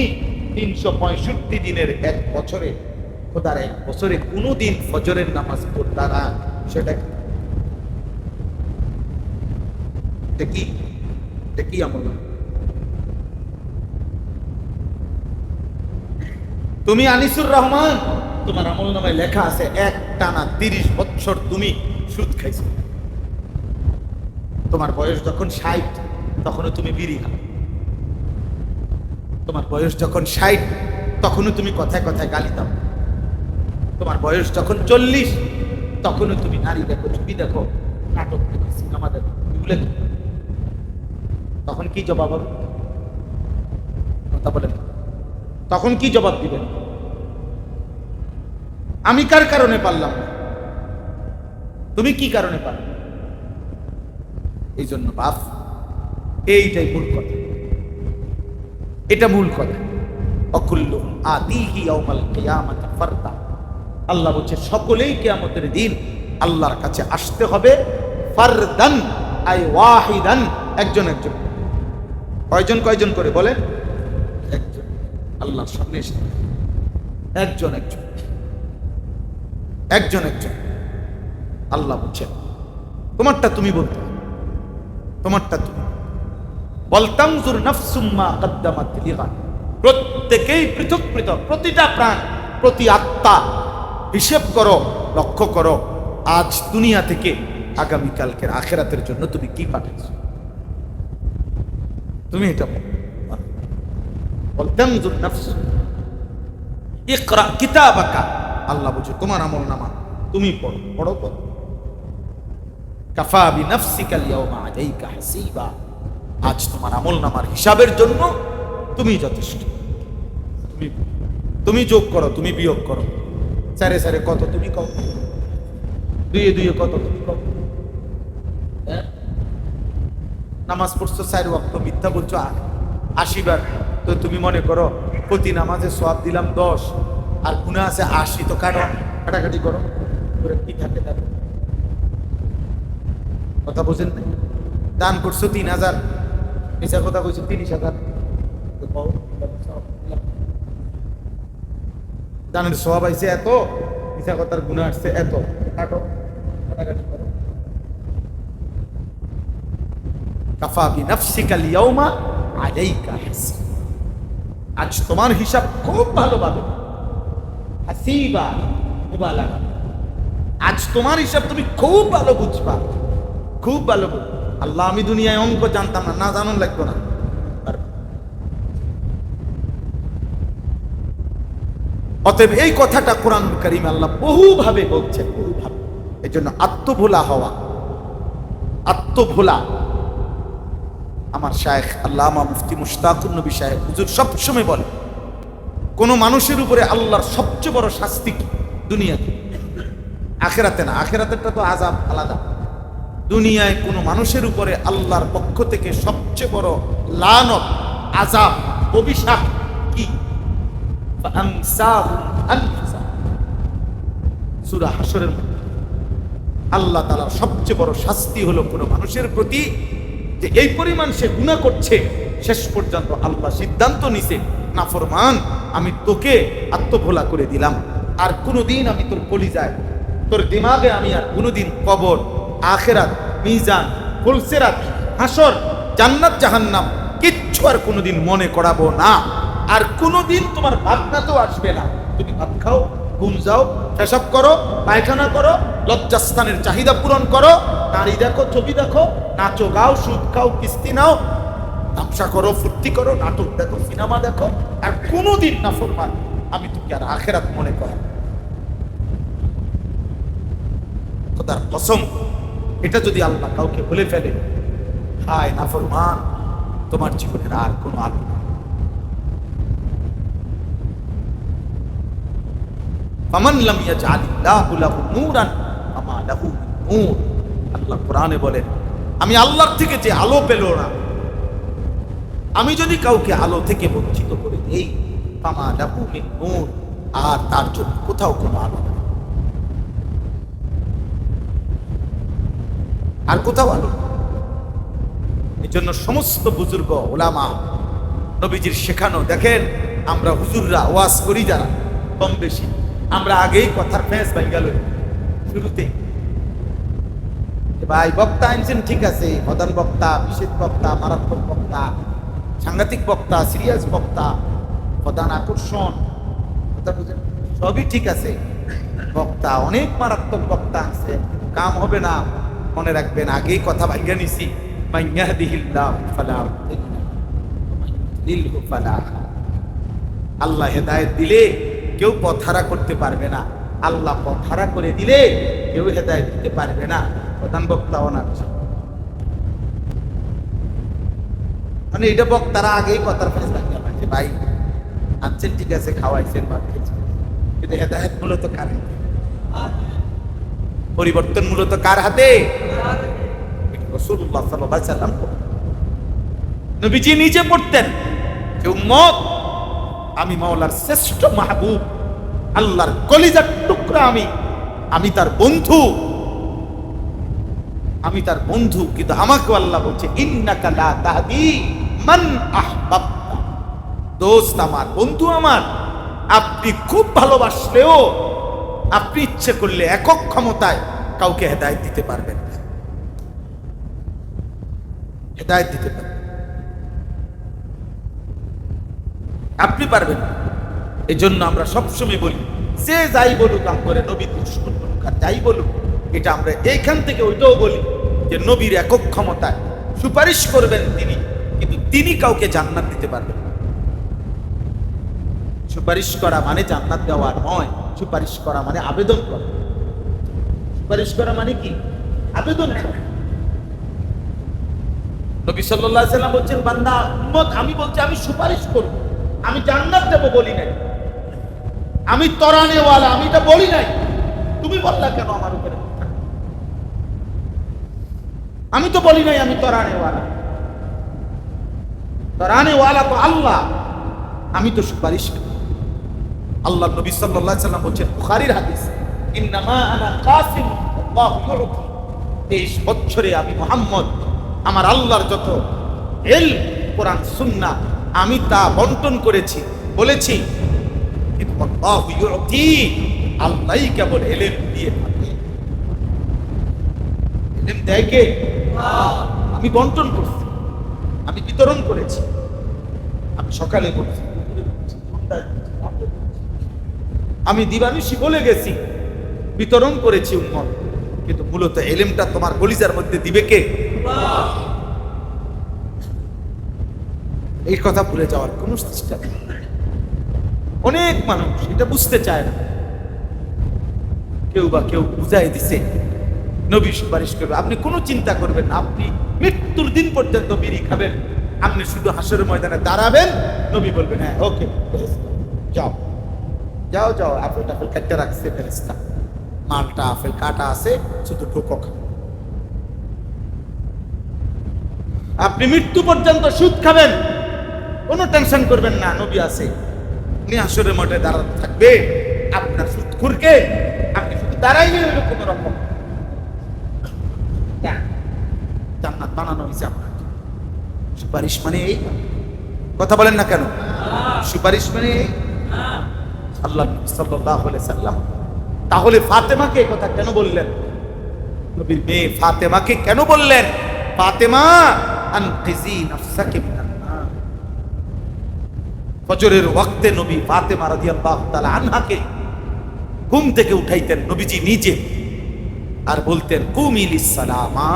365 দিনের 1 বছরে, খোদার 1 বছরে কোনোদিন ফজরের নামাজ পড়লা না, সেটা কি আমল? তুমি আনিসুর রহমান, তোমার আমল নামায় লেখা আছে একটানা 30 বছর তুমি সুদ খাইছো। তোমার বয়স যখন 60 তখনও তুমি বিড়ি খাও। তোমার বয়স যখন 60 তখনও তুমি কথায় কথায় গালি দাও। তোমার বয়স যখন 40 তখনও তুমি নারী দেখো, ছবি দেখো, নাটক দেখো, সিনেমা দেখো, এগুলো তখন কি জবাব হবে? কথা বলেন, তখন কি জবাব দিবেন? আমি কার কারণে পারলাম না, তুমি কি কারণে পারলে? এই জন্য বাপ, এইটাই মূল কথা, এটা মূল কথা। অকুল্লু আতিহি ইয়াউমাল কিয়ামাতি ফারদা, আল্লাহ বলছে সকলেই কিয়ামতের দিন আল্লাহর কাছে আসতে হবে ফারদান, আই ওয়াহিদান, একজন একজন। কয়জন কয়জন করে বলেন? একজন। আল্লাহর সামনে এসে একজন একজন, একজন একজন। আল্লাহ বলছেন তোমারটা তুমি বলতে, তোমারটা তুমি বলতাম। জুর নাফসুম মা কদ্দামাত লিগাদ, প্রত্যেকেই পৃথক পৃথক, প্রতিটা প্রাণ, প্রতি আত্মা হিসেব করো, লক্ষ্য করো আজ দুনিয়া থেকে আগামীকালকের আখিরাতের জন্য তুমি কি পাঠাইছো। তুমি এটা বলতাম জুর নাফস ইকরা কিতাবাকা, আল্লাহ বলছে তোমার আমল নামা তুমি পড়ো, পড়ো পড়ো। কাফা বিনাফসিকা আল-ইয়াওমা আলাইকা হাসিবা, আজ তোমার আমল নামার হিসাবের জন্য তুমি যথেষ্ট। তুমি যোগ করো, তুমি বিয়োগ করো, 4 4 কত তুমি কও, 2 2 কত তুমি কও। নামাজ পড়ছো 4 ওয়াক্ত, মিথ্যা বলছো 80 বার, তো তুমি মনে করো প্রতি নামাজে সওয়াব দিলাম 10 আর গুনাহ আছে 80, তো কাটাকাটি করো, কি থাকে তার কথা বোঝেন না? দান করছো 3000, মিছা কথা কইছো 30,000, দানের সওয়াব আইছে এত, মিছা কথার গুনাহ আসছে এত, কাটাকাটি করো। কাফা বিনাফসিকা আল-ইয়াওমা আলাইকা হাসিবা, আজ তোমার হিসাব খুব ভালোভাবে, হাসিবা মুবালাগা, আজ তোমার হিসাব তুমি খুব ভালো বুঝবা, খুব ভালো বুঝবা। আল্লাহ আমি দুনিয়ায় অঙ্ক জানতাম না, না জানান লাগতো না। অতএব এই কথাটা কোরআনুল কারীমে আল্লাহ বহুভাবে বলছেন, বহুভাবে। এই জন্য আত্মভোলা হওয়া, আত্মভোলা, আমার শায়েখ আল্লামা মুফতি মুশতাকুর নবী সাহেব হুজুর সবসময় বলে, কোন মানুষের উপরে আল্লাহর সবচেয়ে বড় শাস্তি কি? দুনিয়াতে, আখিরাতে না। আখিরাতেরটা তো আযাব আলাদা। দুনিয়ায় কোন মানুষের উপরে আল্লাহর পক্ষ থেকে সবচেয়ে বড় লানত, আযাব, অভিশাপ কি? ফাআমসাহুম আনফুসাহুম, সূরা হাশরের মধ্যে আল্লাহ তাআলার সবচেয়ে বড় শাস্তি হলো কোনো মানুষের প্রতি যে এই পরিমাণ সে গুনাহ করছে, শেষ পর্যন্ত আল্লাহ সিদ্ধান্ত নিছে, নাফরমান, আমি তোকে আত্মভোলা করে দিলাম, আর কোনোদিন আমি তোর কলিজায়, তোর দিমাগে আমি আর কোনোদিন কবর, আখিরাত, মিজান, ফুলসিরাত, হাসর, জান্নাত, জাহান্নাম কিচ্ছু আর কোনোদিন মনে করাবো না। আর কোনোদিন তোমার ভাবনাতেও আসবে না। তুমি ভাত খাও, ঘুম যাও, পেশাব করো, পায়খানা করো, লজ্জাস্থানের চাহিদা পূরণ করো, নারী দেখো, ছবি দেখো, নাচো, গাও, সুদ খাও, কিস্তি নাও, তামসা করো, ফুর্তি করো, নাটক দেখো, সিনেমা দেখো, আর কোনোদিন না ফরমান আমি তোকে আর আখিরাত মনে করা। খোদার কসম, এটা যদি আল্লাহ কাউকে বলে ফেলে, হায় নাফরমান, তোমার জীবনের আর কোনো আলো নেই। ফামান লাম ইয়াজআলিল্লাহু লাহু নূরান ফামা লাহু মিন নূর। আল্লাহ কোরআনে বলেন, আমি আল্লাহর থেকে যে আলো পেল না, আমি যদি কাউকে আলো থেকে বঞ্চিত করে দেই, ফামা লাহু মিন নূর, আর তার জন্য কোথাও কোনো আলো নেই, আর কোথাও আলো নেই। এই জন্য সমস্ত বুজুর্গ ওলামা, নবীজির শেখানো, দেখেন আমরা হুজুররা ওয়াজ করি যারা, কম বেশি আমরা আগেই কথার ফেঁস ভাঙ্গা লই শুরুতে, ভাই বক্তা আনছেন ঠিক আছে, প্রধান বক্তা, বিশেষ বক্তা, মারাত্মক বক্তা, সাংঘাতিক বক্তা, সিরিয়াস বক্তা, প্রধান আকর্ষণ, কথা বুঝেন, সবই ঠিক আছে। বক্তা অনেক মারাত্মক বক্তা আছে, কাম হবে না। মনে রাখবেন, আগেই কথা ভাঙ্গা নিছি, মান ইয়াহদিহিল্লাহু ফালা মুদিল্লা ওয়া মান ইউদ্লিলহু ফালা হাদিয়া। আল্লাহ হেদায়েত দিলে কেউ পথহারা করতে পারবে না, আল্লাহ পথহারা করে দিলে কেউ হেদায়েত দিতে পারবে না। প্রধান বক্তা ওনার মানে এটা বক্তারা আগেই কথার ফেস ভাঙ্গা পাচ্ছে, ভাই আনছেন ঠিক আছে, খাওয়াইছেন, ভাত খেয়েছেন, কিন্তু হেদায়েত মূলত কার হাতে? পরিবর্তন মূলত কার হাতে? রাসূলুল্লাহ সাল্লাল্লাহু আলাইহি ওয়াসাল্লাম নবীজি নিজে পড়তেন যে উম্মত, আমি মাওলার শ্রেষ্ঠ মাহবুব, আল্লাহর কলিজার টুকরা, আমি তার বন্ধু, আমি তার বন্ধু, কিন্তু আমাকে আল্লাহ বলছে ইন্নাকা লা তাহদি মান আহবাবতা। দোস্ত আমার, বন্ধু আমার, আপনি খুব ভালোবাসলেও আপনি ইচ্ছে করলে একক ক্ষমতায় কাউকে হেদায়েত দিতে পারবেন না, হেদায়েত দিতে পারবেন আপনি পারবেন না। এই জন্য আমরা সবসময় বলি, যে যাই বলুক করে নবী দুশমন বলুক আর যাই বলুক, এটা আমরা এইখান থেকে ওইটাও বলি যে নবীর একক ক্ষমতায় সুপারিশ করবেন তিনি, কিন্তু তিনি কাউকে জান্নাত দিতে পারবেন না। সুপারিশ করা মানে জান্নাত দেওয়া নয়, সুপারিশ করা মানে আবেদন করা। সুপারিশ করা মানে কি? আবেদন করা। নবী সাল্লাল্লাহু আলাইহি ওয়াসাল্লাম বলছেন, বান্দা উম্মত, আমি বলছি আমি সুপারিশ করব, আমি জান্নাত দেব বলি নাই, আমি তরানেওয়ালা, আমি এটা বলি নাই, তুমি বললা কেন আমার উপরে? আমি তো বলি নাই আমি তরানেওয়ালা, তরানেওয়ালা তো আল্লাহ, আমি তো সুপারিশ করি। আল্লাহ নবী সাল্লাল্লাহু আলাইহি ওয়াসাল্লাম বলছেন, বুখারীর হাদিস, ইন্নামা আনা কাসিম আল্লাহু ইউতি। 23 বছরে আমি মুহাম্মদ আমার আল্লাহর যত ইলম, কোরআন, সুন্নাহ আমি তা বন্টন করেছি, বলেছি, আল্লাহু ইউতি, আল্লাহই কেবল ইলম দিয়ে থাকে। ইলম দেয় কে? আমি বন্টন করছি, আমি বিতরণ করেছি, আমি সকালে বলছি, আমি দিবানিশি বলে গেছি, বিতরণ করেছি উম্মত, কিন্তু মূলত ইলমটা তোমার কলিজার মধ্যে দিবে কে? এই কথা ভুলে যাওয়ার কোন চেষ্টা নেই। অনেক মানুষ এটা বুঝতে চায় না, কেউ বা কেউ বুঝাই দিছে নবী সুপারিশ করবে, আপনি কোনো চিন্তা করবেন না, আপনি মৃত্যুর দিন পর্যন্ত বিড়ি খাবেন, আপনি শুধু হাসরের ময়দানে দাঁড়াবেন, নবী বলবেন হ্যাঁ ওকে যাও যাও যাও, আপেল টাফেল কাটতে রাখছে ফেরেশতা, মালটা আপেল কাটা আছে, শুধু ঢোকো। আপনি মৃত্যু পর্যন্ত সুদ খাবেন, কোনো টেনশন করবেন না, নবী আছে, উনি হাসরের মাঠে দাঁড়াতে থাকবে, আপনার সুদখোরকে আপনি শুধু দাঁড়াইলে হইল কোন রকম জান্নাত বানানো হয়েছে আপনার জন্য। সুপারিশ মানে এই কথা বলেন না কেন? সুপারিশ মানে এই আল্লাহ সাল্লাল্লাহু আলাইহি সাল্লাম তাহলে ফাতেমাকে এই কথা কেন বললেন? নবীর মেয়ে ফাতেমাকে কেন বললেন, ফাতেমা আনকিজি নাফসাকে মিনান নার? ফজরের ওয়াক্তে নবী ফাতেমা রাদিয়াল্লাহু তাআলা আনহাকে ঘুম থেকে উঠাইতেন নবীজি নিজে, আর বলতেন কুমি লিসসালামা,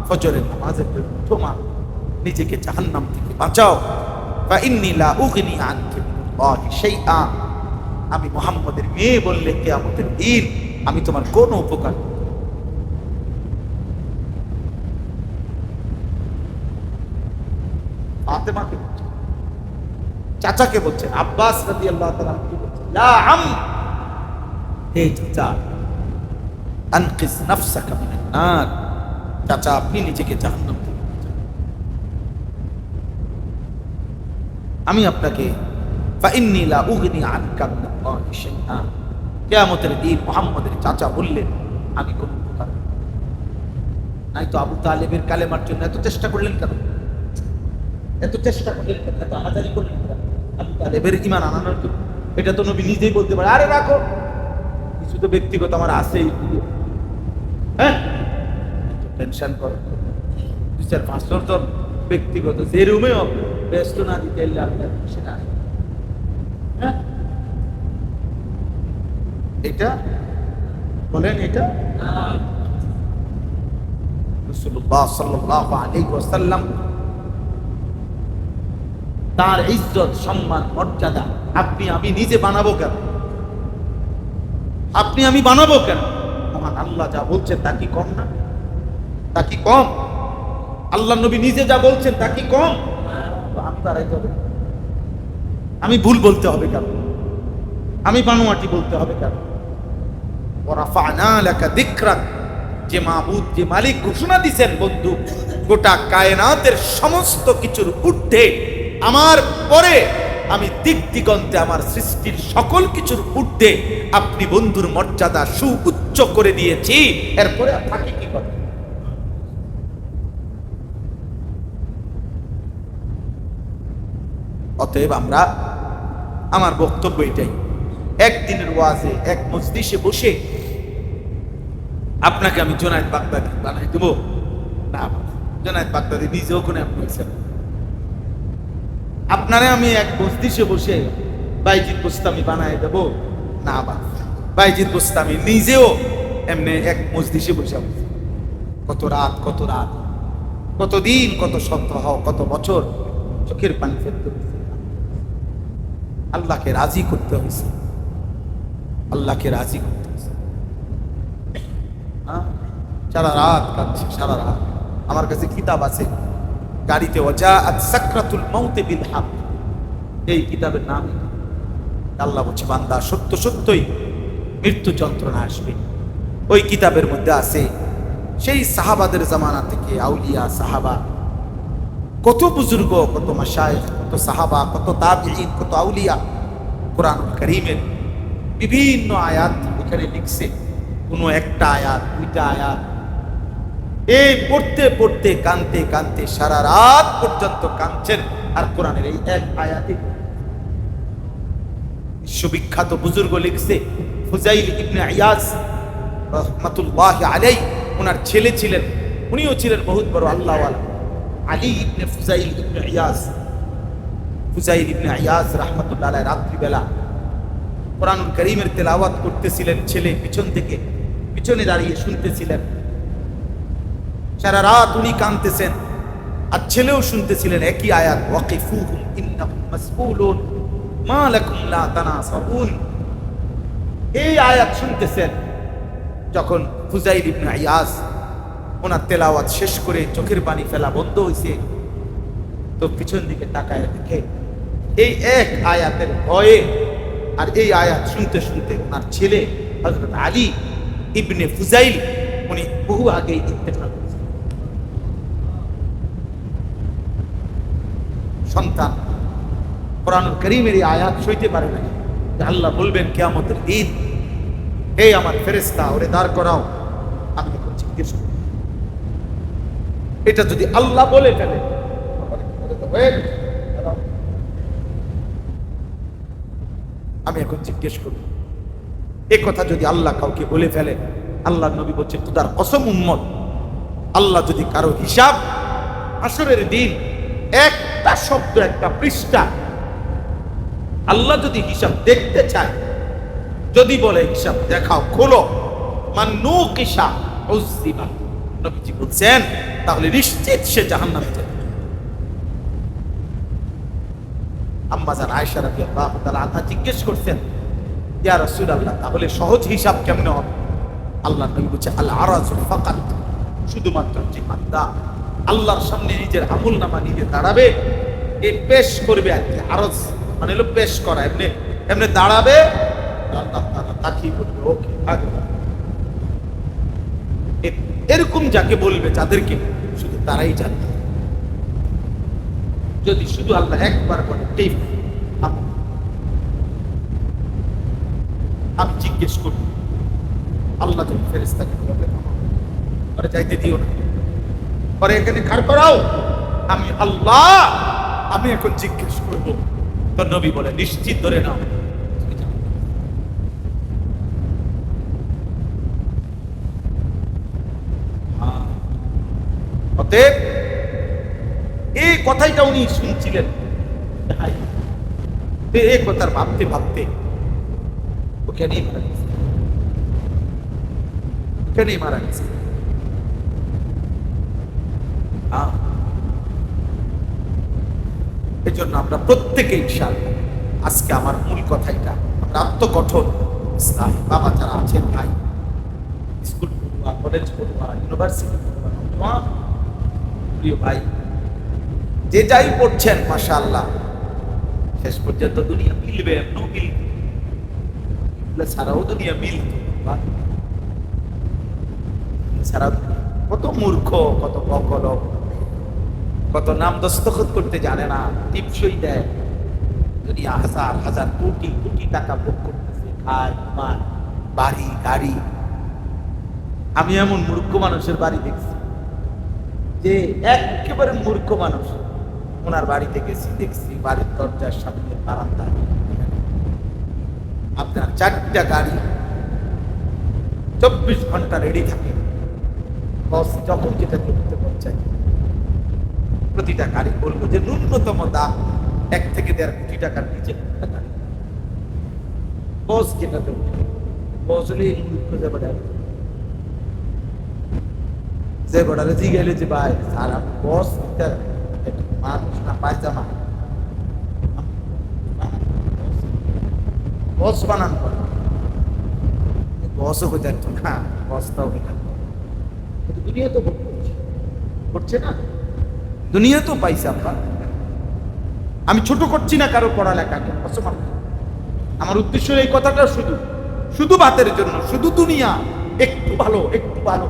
ফজরের নামাজে উঠো মা, নিজেকে জাহান্নাম থেকে বাঁচাও। ফা ইন্নী লা উগনি আনকি মিনাল্লাহি শাইআ, আমি মুহাম্মদের মেয়ে বললে কিয়ামতের দিন আমি তোমার কোনো উপকার করব না। ফাতেমাকে বলছেন, চাচাকে বলছেন, আব্বাস রাদিয়াল্লাহু তাআলা কি বলছেন, ইয়া আম, হে চাচা, আনকিস নাফসাকা মিনান নার, চাচা আপনি নিজেকে জাহান্নাম থেকে বাঁচান। আমি আপনাকে ফা ইন্নী লা উগনি আনকা মিনাল্লাহি শাইআ, কিয়ামতের দিন মুহাম্মদের চাচা বললেন আমি কোন উপকার করব না। নাই তো আবু তালেবের কালেমার জন্য এত চেষ্টা করলেন কেন? এত চেষ্টা করলেন কেন? এত হাজারি করলেন কেন আবু তালেবের ঈমান আনানোর জন্য? এটা তো নবী নিজেই বলতে পারে, আরে রাখো, কিছু তো ব্যক্তিগত আমার আছেই, হ্যাঁ টেনশন করো, 2-4-5 জন ব্যক্তিগত যে রুমেও ব্যস্ত না দিতে এলে আপনার সেটা, হ্যাঁ এটা বলেন, এটা রাসূলুল্লাহ সাল্লাল্লাহু আলাইহি ওয়াসাল্লাম তার ইজ্জত সম্মান মর্যাদা আপনি আমি নিজে বানাবো কেন? আপনি আমি বানাবো কেন? মহান আল্লাহ যা বলছেন তা কি কম না? তা কি কম? আল্লাহ নবী নিজে যা বলছেন তা কি কম? আমি দাঁড়াইতে হবে, আমি ভুল বলতে হবে কেন? আমি বানোয়াটি বলতে হবে কেন? ওয়ারাফা'না লাকা যিকরাক, যে মাবুদ, যে মালিক ঘোষণা দিয়েছেন বন্ধু গোটা কায়নাতের সমস্ত কিছুর ঊর্ধ্বে, আমার পরে আমি দিক দিগন্তে আমার সৃষ্টির সকল কিছুর ঊর্ধ্বে আপনি বন্ধুর মর্যাদা সুউচ্চ করে দিয়েছি, এরপরে থাকি কি কথা? অতএব আমরা, আমার বক্তব্য এটাই, একদিনের ওয়াজে এক মজলিসে বসে আপনাকে আমি জুনায়েদ বাগদাদি বানাই দেব না। জুনায়েদ বাগদাদি নিজেও কোনো আপনি হয়েছেন, আপনারে আমি এক মজলিসে বসে বাইজিদ বুস্তামি বানাই দেব না। বাইজিদ বুস্তামি নিজেও এমনি এক মজলিসে বসে কত রাত কতদিন, কত সপ্তাহ, কত বছর চোখের পানি ফেলতে হয়েছে, আল্লাহকে রাজি করতে হয়েছে, আল্লাহকে রাজি করতে হয়েছে। সারা রাত কাঁদছে, সারা রাত। আমার কাছে কিতাব আছে গাড়িতে, ওয়াজাআত সাকরাতুল মাউতি বিল হক, এই কিতাবের নাম। আল্লাহ বলছে বান্দা সত্য সত্যই মৃত্যু যন্ত্রণা আসবে। ওই কিতাবের মধ্যে আছে সেই সাহাবাদের জামানা থেকে আউলিয়া সাহাবা, কত বুজুর্গ, কত মাশায়েখ, কত সাহাবা, কত তাবিঈন, কত আউলিয়া, কোরআনুল কারীমের বিভিন্ন আয়াত এখানে লিখছে। কোনো একটা আয়াত, দুইটা আয়াত, এই পড়তে পড়তে কানতে কানতে সারা রাত পর্যন্ত কাঁদছেন, আর কোরআনের এই এক আয়াতে। বিশ্ববিখ্যাত বুজুর্গ লিখছে, ফুজাইল ইবনে ইয়াজ রাহমাতুল্লাহি আলাইহি, ওনার ছেলে ছিলেন, উনিও ছিলেন বহুত বড় আল্লাহওয়ালা, আলী ইবনে ফুজাইল ইবনে ইয়াজ। ফুজাইল ইবনে ইয়াজ রাহমাতুল্লাহি আলাইহি রাত্রিবেলা কোরআনুল কারীমের তেলাওয়াত করতেছিলেন, ছেলে পিছন থেকে, পিছনে দাঁড়িয়ে শুনতেছিলেন। সারা রাত উনি কাঁদতেছেন আর ছেলেও শুনতেছিলেন একই আয়াত, ওয়াকিফুহুম ইন্নাহুম মাসউলুন মা লাকুম লা তানাসাবুন। এই আয়াত শুনতেছেন। যখন ফুজাইল ইবনে ইয়াজ ওনার তেলাওয়াত শেষ করে চোখের পানি ফেলা বন্ধ হয়েছে, তো পিছন দিকে তাকায় দেখে এই এক আয়াতের ভয়ে, আর এই আয়াত শুনতে শুনতে ওনার ছেলে হযরত আলী ইবনে ফুজাইল উনি বহু আগেই ইন্তেকাল করেছেন। সন্তান কোরআনুল কারীমের এই আয়াত সইতে পারে না, যে আল্লাহ বলবেন কিয়ামতের দিন এই আমার ফেরেশতা ওরে দাঁড় করাও, আমি এখন জিজ্ঞেস করি। এটা যদি আল্লাহ বলে ফেলে, আমি এখন জিজ্ঞেস করি, এই কথা যদি আল্লাহ কাউকে বলে ফেলে, আল্লাহ নবী বলছে তোদার কসম উম্মত, আল্লাহ যদি কারো হিসাব হাসরের দিন একটা শব্দ একটা পৃষ্ঠা আল্লাহ যদি হিসাব দেখতে চায়, যদি বলে হিসাব দেখাও খোলো, মান্নু কিসা উযিবা, নবীজি বলছেন তাহলে নিশ্চিত সে জাহান্নামে যাবে। আম্মা জান আয়েশা রাদিয়াল্লাহু তাআলা আনহা জিজ্ঞেস করছেন, ইয়া রাসূলুল্লাহ তাহলে সহজ হিসাব কেমনে হবে? আল্লাহ নবী বলছে আল আরাজু ফাকাত, শুধুমাত্র যে বান্দা আল্লাহর সামনে নিজের আমলনামা নিয়ে দাঁড়াবে, এ পেশ করবে আর কি। আরজ মানে হলো পেশ করা, এমনি এমনি দাঁড়াবে, আল্লাহ তাআলা তাকিয়ে বলবে ওকে আগে। এরকম যাকে বলবে, যাদেরকে শুধু তারাই জানবে। যদি শুধু আল্লাহ একবার বলে টিপ, আমি জিজ্ঞেস করব, আল্লাহ যদি ফেরেশতাকে বলে আরে যাইতে দিও না, পরে এখানে খাড় করাও, আমি আল্লাহ আমি এখন জিজ্ঞেস করব, তো নবী বলে নিশ্চিত ধরে নাও। অতএব এই কথাইটা উনি শুনছিলেন, এই কথার ভাবতে ভাবতে ওখানেই মারা গেছে, ওখানেই মারা গেছে। এই জন্য আমরা প্রত্যেকে ইনশাআল্লাহ, আজকে আমার মূল কথাইটা, আমরা আত্মগঠন ইসলাম বাবা যারা আছেন ভাই, স্কুল পড়ুয়া, কলেজ পড়ুয়া, ইউনিভার্সিটি পড়ুয়া, প্রিয় ভাই, যে যাই পড়ছেন মাশাআল্লাহ, শেষ পর্যন্ত দুনিয়া মিলবে, ছাড়াও দুনিয়া মিলত, ছাড়া কত মূর্খ, কত বকলক, কত নাম দস্তখত করতে জানে না, টিপসই দেয়, দুনিয়া হাজার হাজার কোটি কোটি টাকা ভোগ করতেছে, খায় ঘুমায়, বাড়ি গাড়ি। আমি এমন মূর্খ মানুষের বাড়ি দেখছি যে একেবারে মূর্খ মানুষ, ওনার বাড়িতে গেছি, দেখছি বাড়ির দরজার সামনে বারান্দা আপনার 4টা গাড়ি 24 ঘন্টা রেডি থাকে, বস যখন যেটা করতে চাই প্রতিটা গাড়ি বলবো যে ন্যূনতম দাম 1 থেকে 1.5 কোটি টাকার নিচে গাড়ি, বস যেটা দেবে, বস হলে যে বর্ডারে জিগেলে যে ভাই সারা বস মানুষ না পায়জামা, বস বানান করে, বসও হয়ে যাচ্ছে না, বসটাও হয়ে যাচ্ছে। দুনিয়া তো করছে না, দুনিয়া তো পাইছে আমরা। আমি ছোট করছি না কারো পড়ালেখাকে, আমার উদ্দেশ্য এই কথাটা শুধু শুধু বাতের জন্য, শুধু দুনিয়া একটু ভালো, একটু ভালো,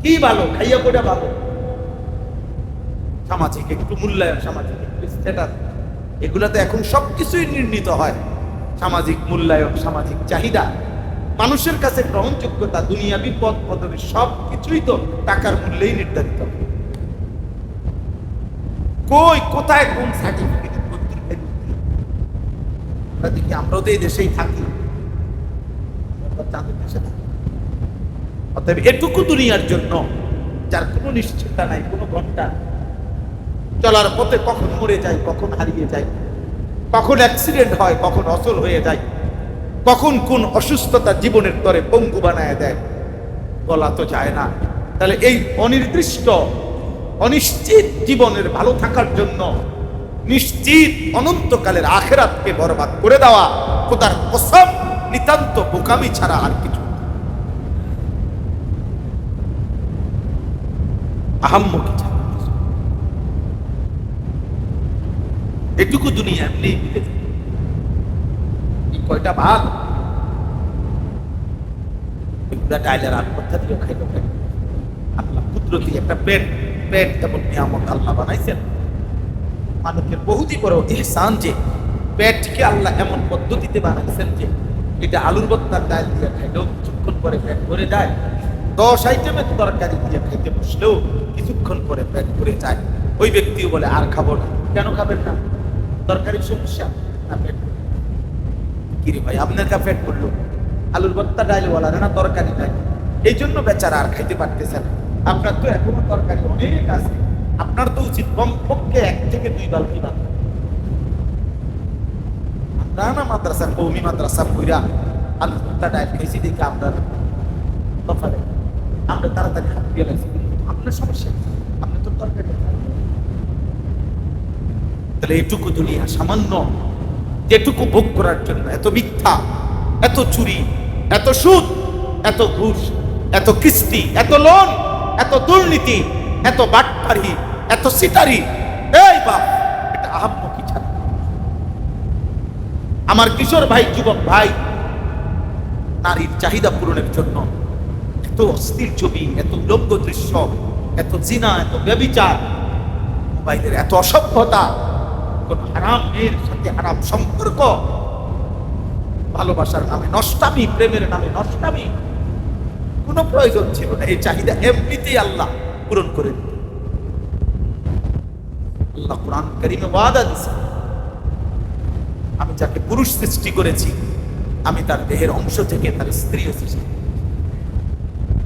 কি ভালো খাইয়া পড়া ভালো, সামাজিক একটু মূল্যায়ন, সামাজিক একটু স্ট্যাটাস, এগুলাতে এখন সবকিছুই নির্ণীত হয়, সামাজিক মূল্যায়ন, সামাজিক চাহিদা, মানুষের কাছে গ্রহণযোগ্যতা, দুনিয়াবি পদ পদবি সবকিছুই তো টাকার মূল্যেই নির্ধারিত। কই কোথায় কোন সার্টিফিকেট দেখি, আমরাও তো এই দেশেই থাকি, চাঁদের দেশে থাকি। অতএব এটুকু দুনিয়ার জন্য যার কোনো নিশ্চয়তা নাই, কোনো ঘন্টা চলার পথে কখন মরে যায়, কখন হারিয়ে যায়, কখন অ্যাক্সিডেন্ট হয়, কখন অচল হয়ে যায়, কখন কোন অসুস্থতা জীবনের তরে পঙ্গু বানায় দেয়, বলা তো যায় না। তাহলে এই অনির্দিষ্ট অনিশ্চিত জীবনের ভালো থাকার জন্য নিশ্চিত অনন্তকালের আখিরাতকে বরবাদ করে দেওয়া খোদার কসম নিতান্ত বোকামি ছাড়া আর কিছু আহাম্মকি ছাড়া। এটুকু দুনিয়া এমনি মিলে যায়। কয়টা ভাগ এগুলা ডাইলের আত্মহত্যা দিয়ে খাইল, আল্লাহ কুদরতি একটা পেট, পেট তেমন নিয়ামত আল্লাহ বানাইছেন। মানুষের বহুতই বড় ইহসান যে পেটকে আল্লাহ এমন পদ্ধতিতে বানাইছেন যে এটা আলুর ভর্তার ডাল দিয়ে খাইলেও কিছুক্ষণ পরে পেট ভরে যায়, 10 আইটেমের তরকারি দিয়ে খাইতে বসলেও কিছুক্ষণ পরে পেট ভরে যায়। ওই ব্যক্তিও বলে আর খাবো না। কেন খাবেন না? তরকারির সমস্যা না পেট? কিরে ভাই, আপনার কা পেট করলো? আলুর ভর্তা ডাইল বলা না, তরকারি নাই, এই জন্য বেচারা আর খাইতে পারতেছে না। আপনার তো এখনো তরকারি অনেক আছে, আপনার তো উচিত কমপক্ষে 1 থেকে 2 বালতি ভাত। আমরা না মাদ্রাসা, কৌমি মাদ্রাসা কইরা আলুর ভর্তা ডাইল খাইছি দেখে আপনার কপালে আমরা তাড়াতাড়ি হাত দিয়ে লাগছি। আপনার সমস্যা, আপনি তো তরকারি। তাহলে এটুকু দুনিয়া সামান্য, যেটুকু ভোগ করার জন্য এত মিথ্যা, এত চুরি, এত সুদ, এত ঘুষ, এত কিস্তি, এত লোন, এত দুর্নীতি, এত বাটপারি, এত সিটারি। এই বাপ, এটা আহাম্মকি ছাড়া। আমার কিশোর ভাই, যুবক ভাই, নারীর চাহিদা পূরণের জন্য এত অস্থির ছবি, এত উলঙ্গ দৃশ্য, এত জিনা, এত ব্যভিচার, মোবাইলের এত অসভ্যতা, কোন হারাম মেয়ের সাথে হারাম সম্পর্ক, ভালোবাসার নামে নষ্টামি, প্রেমের নামে নষ্টামি, কোনো প্রয়োজন ছিল না। এই চাহিদা এমনিতেই আল্লাহ পূরণ করে দিত। আল্লাহ কোরআন কারীমে ওয়াদা দিয়েছে, আমি যাকে পুরুষ সৃষ্টি করেছি, আমি তার দেহের অংশ থেকে তার স্ত্রী সৃষ্টি,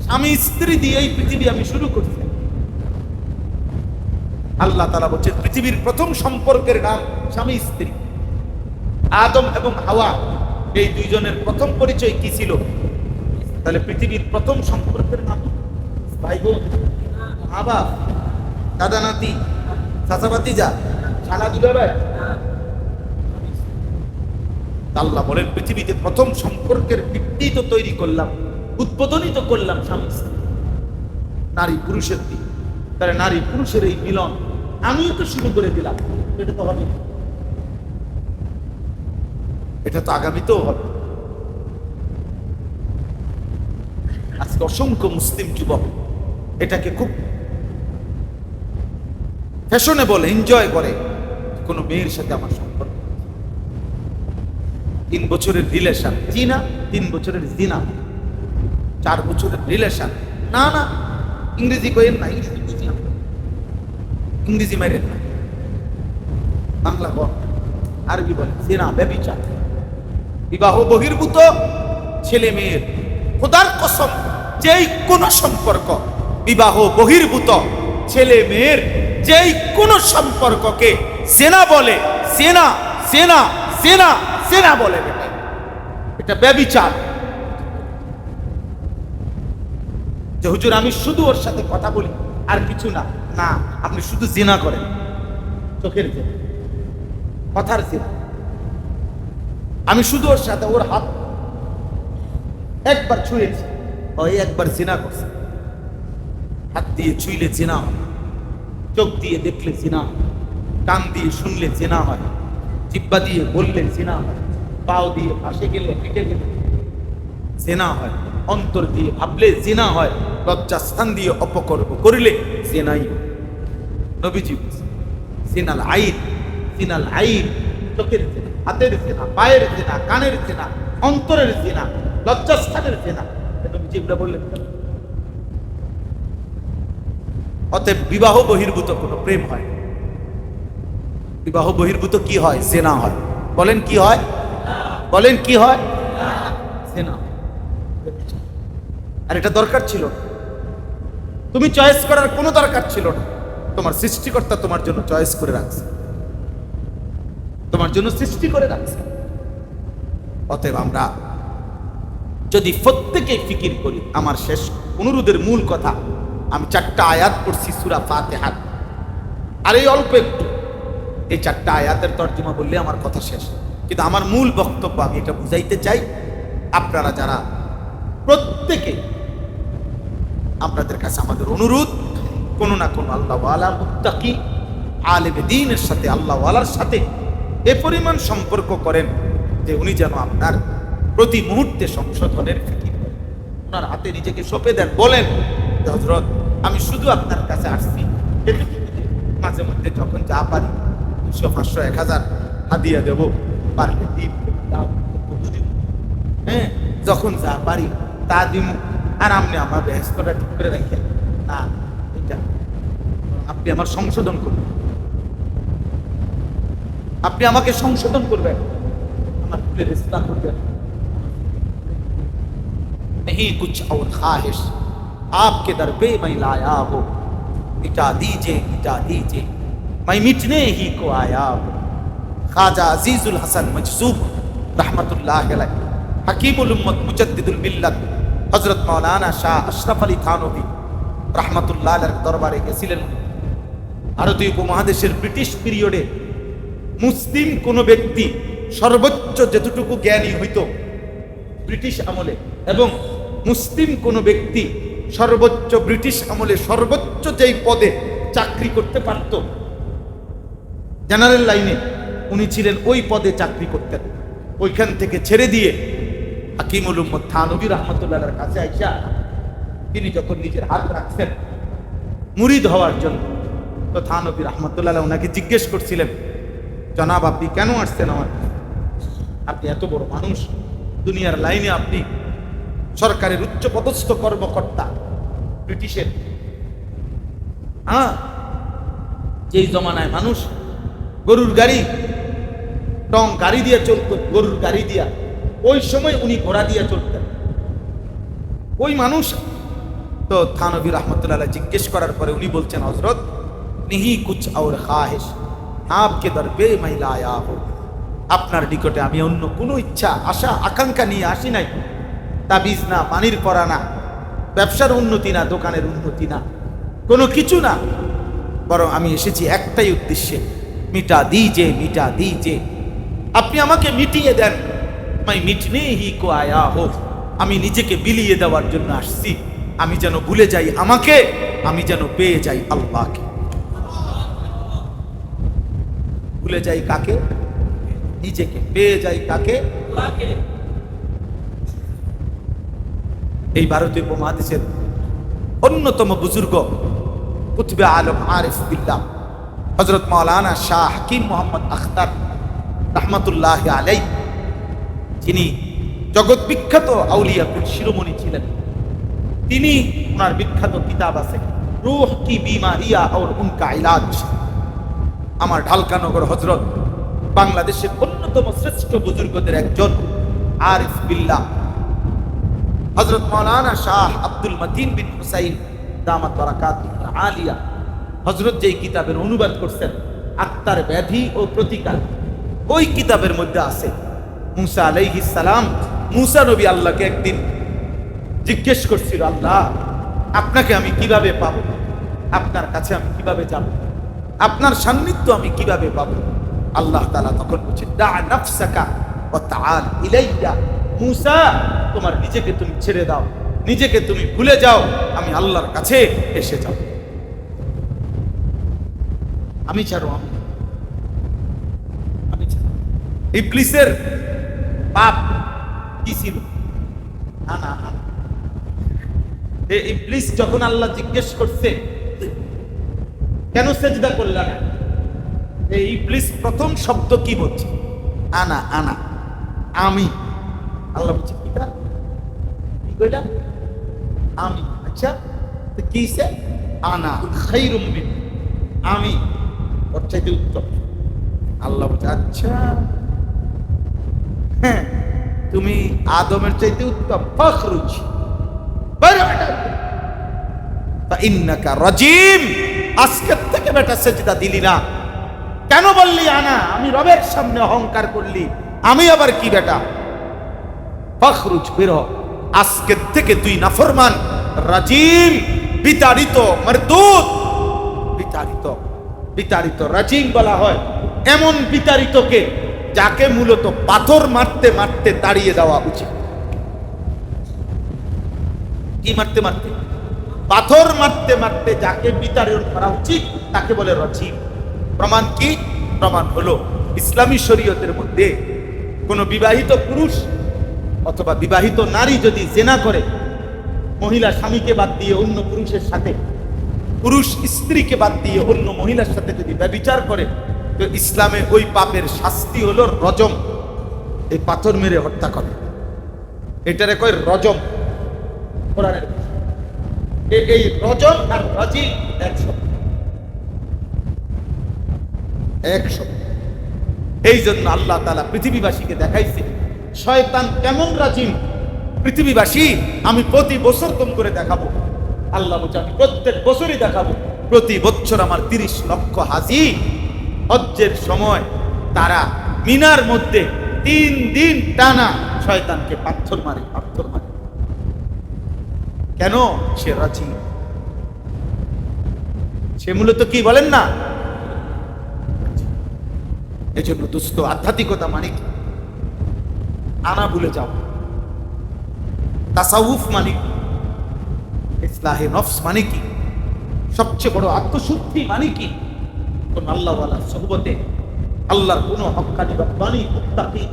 স্বামী স্ত্রী দিয়ে এই পৃথিবী আমি শুরু করছি। আল্লাহ তাআলা বলছে পৃথিবীর প্রথম সম্পর্কের নাম স্বামী স্ত্রী। আদম এবং হাওয়া, এই দুইজনের প্রথম পরিচয় কি ছিল? তাহলে পৃথিবীর প্রথম সম্পর্কের নাম ভাই বোন, মা বাপ, দাদা নাতি, চাচা ভাতিজা, শালা দুলাভাই। আল্লাহ বলেন পৃথিবীতে প্রথম সম্পর্কের ভিত্তি তো তৈরি করলাম, উদ্বোধনই তো করলাম স্বামী স্ত্রী, নারী পুরুষের দিক। তাহলে নারী পুরুষের এই মিলন আমিও তো শুরু করে দিলাম, এটা তো হবে, এটা তো আগামীতেও হবে। আজকে অসংখ্য মুসলিম যুবক এটাকে খুব ফ্যাশনেবল এনজয় করে, কোন মেয়ের সাথে আমার সম্পর্ক, 3 বছরের রিলেশন, জি না, 3 বছরের জিনা, 4 বছরের রিলেশন, না না, ইংরেজি কইেন না, ইংরেজি বুঝলাম, ইংরেজি মাইরেন না, বাংলা বল, আরবি বলে জিনা, ব্যভিচার, বিবাহ বহির্ভূত ছেলে মেয়ের, খোদার কসম, যেই কোন সম্পর্ক বিবাহ বহির্ভূত ছেলে মেয়ের, যেই কোন সম্পর্ককে জেনা বলে, জেনা জেনা জেনা জেনা বলে, এটা ব্যভিচার। যে হুজুর আমি শুধু ওর সাথে কথা বলি আর কিছু না, না, আপনি শুধু জিনা করেন, চোখের জেনা, কথার জেনা। আমি শুধু ওর সাথে ওর হাত একবার ছুঁয়েছি, ওই একবার জিনা করছে। হাত দিয়ে ছুঁইলে জিনা হয়, চোখ দিয়ে দেখলে জিনা হয়, কান দিয়ে শুনলে জিনা হয়, জিহ্বা দিয়ে বললে জিনা হয়, পাও দিয়ে পাশে গেলে হেঁটে গেলে জিনা হয়, অন্তর দিয়ে ভাবলে জিনা হয়, লজ্জাস্থান দিয়ে অপকর্ম করিলে জিনাই। নবীজি জিনাল আইন, জিনাল আইন, চোখের জিনা, হাতের জিনা, পায়ের জিনা, কানের জিনা, অন্তরের জিনা, লজ্জাস্থানের জিনা। নবীজি এগুলো বললেন। অতএব বিবাহ বহির্ভূত কোনো প্রেম হয়, বিবাহ বহির্ভূত কি হয়? জিনা হয়। বলেন কি হয়? বলেন কি হয়? জিনা। আর এটা দরকার ছিল না, তুমি চয়েস করার কোনো দরকার ছিল না, তোমার সৃষ্টিকর্তা তোমার জন্য চয়েস করে রাখছে, তোমার জন্য সৃষ্টি করে রাখছে। অতএব আমরা যদি প্রত্যেকে ফিকির করি, আমার শেষ অনুরোধের মূল কথা, আমি 4টা আয়াত পড়ছি সূরা ফাতিহার, আর এই অল্প একটু, এই 4টা আয়াতের তর্জমা বললে আমার কথা শেষ। কিন্তু আমার মূল বক্তব্য আমি এটা বুঝাইতে চাই, আপনারা যারা প্রত্যেকে, আপনাদের কাছে আমাদের অনুরোধ, কোনো না কোনো আল্লাহওয়ালা মুত্তাকি আলেম দ্বীনের সাথে, আল্লাহওয়ালার সাথে এ পরিমাণ সম্পর্ক করেন যে উনি যেন আপনার প্রতি মুহূর্তে সংশোধনের ফিকির করেন, ওনার হাতে নিজেকে সঁপে দেন, বলেন হযরত আমি শুধু আপনার কাছে আসছি, মাঝে মধ্যে যখন যা পারি 200, 500, 1000 হাদিয়া দেবো, পারলে দিন দাও, হ্যাঁ, যখন যা পারি তা দিম, আর আপনি আমার ব্যস্তটা ঠিক করে রাখেন না, এটা আপনি আমার সংশোধন করবেন, আপনি আমাকে সংশোধন করবেন, আমার ভুলের ইসলাম করবেন। नहीं कुछ और ख्वाहिश आपके दर पे मैं लाया हो, मिटा दीजिए मैं मिटने ही को आया हो। ख्वाजा अजीजुल हसन मजसूब रहमतुल्लाह अलैह, हकीमुल उम्मत मुजद्दिदुल मिल्लत हजरत मौलाना शाह अशरफ আলী থানভী rahmatullah আলাইহির দরবারে গেছিলেন। ভারতীয় উপমহাদেশের ব্রিটিশ পিরিয়ডে মুসলিম কোন ব্যক্তি সর্বোচ্চ যতটুকু জ্ঞানী হইত ব্রিটিশ আমলে, এবং মুসলিম কোন ব্যক্তি সর্বোচ্চ ব্রিটিশ আমলে সর্বোচ্চ যেই পদে চাকরি করতে পারত জেনারেল লাইনে, উনি ছিলেন ওই পদে চাকরি করতেন। ওইখান থেকে ছেড়ে দিয়ে হাকিমুল উম্মত থানভী রাহমাতুল্লাহর কাছে আইসা তিনি যখন নিজের হাত রাখছেন মুরিদ হওয়ার জন্য, তো থানভী রাহমাতুল্লাহ ওনাকে জিজ্ঞেস করছিলেন, জনাব আপনি কেন আসছেন আমার কাছে? আপনি এত বড় মানুষ, দুনিয়ার লাইনে আপনি সরকারের উচ্চ পদস্থ কর্মকর্তা ব্রিটিশের, যেই জমানায় মানুষ গরুর গাড়ি টং গাড়ি দিয়ে চলত, গরুর গাড়ি দিয়া, ওই সময় উনি ঘোড়া দিয়ে চলতেন, ওই মানুষ। তো থানভী রাহমাতুল্লাহ জিজ্ঞেস করার পরে উনি বলছেন, হযরত নিহি কুছ और ख्वाहिश आपके दर पे मैं लाया हूं, আপনার নিকটে আমি অন্য কোনো ইচ্ছা আশা আকাঙ্ক্ষা নিয়ে আসি নাই। তাবিজ না, পানির পরা না, ব্যবসার উন্নতি না, দোকানের উন্নতি না, কোনো কিছু না, বরং আমি এসেছি একটাই উদ্দেশ্যে, মিটা দিজে, আপনি আমাকে মিটিয়ে দেন। मैं मिटने ही को आया हो, আমি নিজেকে বিলিয়ে দেওয়ার জন্য আসছি, আমি যেন ভুলে যাই আমাকে, আমি যেন পেয়ে যাই আল্লাহকে। ভুলে যাই কাকে? নিজেকে। পেয়ে যাই কাকে? আল্লাহকে। এই ভারতীয় উপমহাদেশের অন্যতম বুজুর্গ কুতুবে আলম আরিফ বিল্লাহ হযরত মাওলানা শাহ হাকিম মোহাম্মদ আখতার রাহমাতুল্লাহ আলাইহি, যিনি জগৎ বিখ্যাত আউলিয়া কুল শিরোমণি ছিলেন, তিনি ওনার বিখ্যাত কিতাব আছে রূহ কি বিমারিয়া और उनका इलाज। আমার ঢালকানগর হযরত বাংলাদেশের অন্যতম শ্রেষ্ঠ বুজুর্গদের একজন আরিফ বিল্লাহ হযরত মাওলানা শাহ আব্দুল মতিন বিন হুসাইন দামাত বারাকাতুহুল আলিয়া, হযরত যেই কিতাবের অনুবাদ করছেন আত্মার ব্যাধি ও প্রতিকার, ওই কিতাবের মধ্যে আছে মুসা আলাইহিস সালাম, মুসা নবী আল্লাহকে একদিন জিজ্ঞেস করছিল, আল্লাহ আপনাকে আমি কিভাবে পাবো, আপনার কাছে আমি কিভাবে যাব, আপনার সান্নিধ্য আমি কিভাবে পাবো? আল্লাহ তাআলা তখন বলছেন, দা নাফসাকা ওয়া তাআল ইলাইয়া, মুসা তোমার নিজেকে তুমি ছেড়ে দাও, নিজেকে তুমি ভুলে যাও, আমি আল্লাহর কাছে এসে যাও। আমি ছাড়ো, আমি ছাড়ো। ইবলিসের পাপ কি ছিল? ইবলিস যখন আল্লাহ জিজ্ঞেস করছে কেন সেজদা করলা না, এই ইবলিস প্রথম শব্দ কি বলছে? আনা, আনা, আমি। আল্লাহ বলছে কি কইলা? আমি। আচ্ছা তো কিসে? আনা খায়রুম মিন, আমি ওর চাইতে উত্তম। আল্লাহ বলছে আচ্ছা হ্যাঁ, তুমি আদমের চাইতে উত্তম, ফখরুজ ইন্নাকা রাজিম, আজকের থেকে বেটা সেজদা দিলি না। কেন বললি আনা? আমি রবের সামনে অহংকার করলি, আমি আবার কি বেটা? ফখরুজ, বের হ, আজকের থেকে তুই নাফরমান, রাজিম, বিতাড়িত, মারদুদ। বিতাড়িত, বিতাড়িত রাজিম বলা হয় এমন বিতাড়িতকে যাকে মূলত পাথর মারতে মারতে তাড়িয়ে দেওয়া উচিত। কি মারতে মারতে? পাথর মারতে মারতে যাকে বিতাড়ন করা উচিত তাকে বলে রাজিম। প্রমাণ কি? প্রমাণ হলো ইসলামী শরীয়তের মধ্যে কোন বিবাহিত পুরুষ অথবা বিবাহিত নারী যদি জেনা করে, মহিলা স্বামীকে বাদ দিয়ে অন্য পুরুষের সাথে, পুরুষ স্ত্রীকে বাদ দিয়ে অন্য মহিলার সাথে যদি ব্যভিচার করে, তো ইসলামে ওই পাপের শাস্তি হলো রজম, এই পাথর মেরে হত্যা করে। এটারে কয় রজম। কোরআনের এই রজম আর রাজিম এক শব্দ। এই জন্য আল্লাহ তাআলা পৃথিবীবাসীকে দেখাইছে শয়তান কেমন রাজিম। পৃথিবীবাসী আমি প্রতি বছর কম করে দেখাবো। আল্লাহ বলছে আমি প্রত্যেক বছরই দেখাবো। প্রতি বছর আমার 30 লক্ষ হাজি হজ্জের সময় তারা মিনার মধ্যে 3 দিন টানা শয়তানকে পাথর মারে। কেন? সে রাজি। সে মূলত কি বলেন না? এই জন্য দুস্থ আধ্যাত্মিকতা মানে কি? আনা ভুলে যাও। তাসাউফ মানে কি? ইসলাহে নফস মানে কি? সবচেয়ে বড় আত্মশুদ্ধি মানে কি? কোন আল্লাহওয়ালার সোহবতে, আল্লাহর কোন হক্কানি রব্বানি মুত্তাকি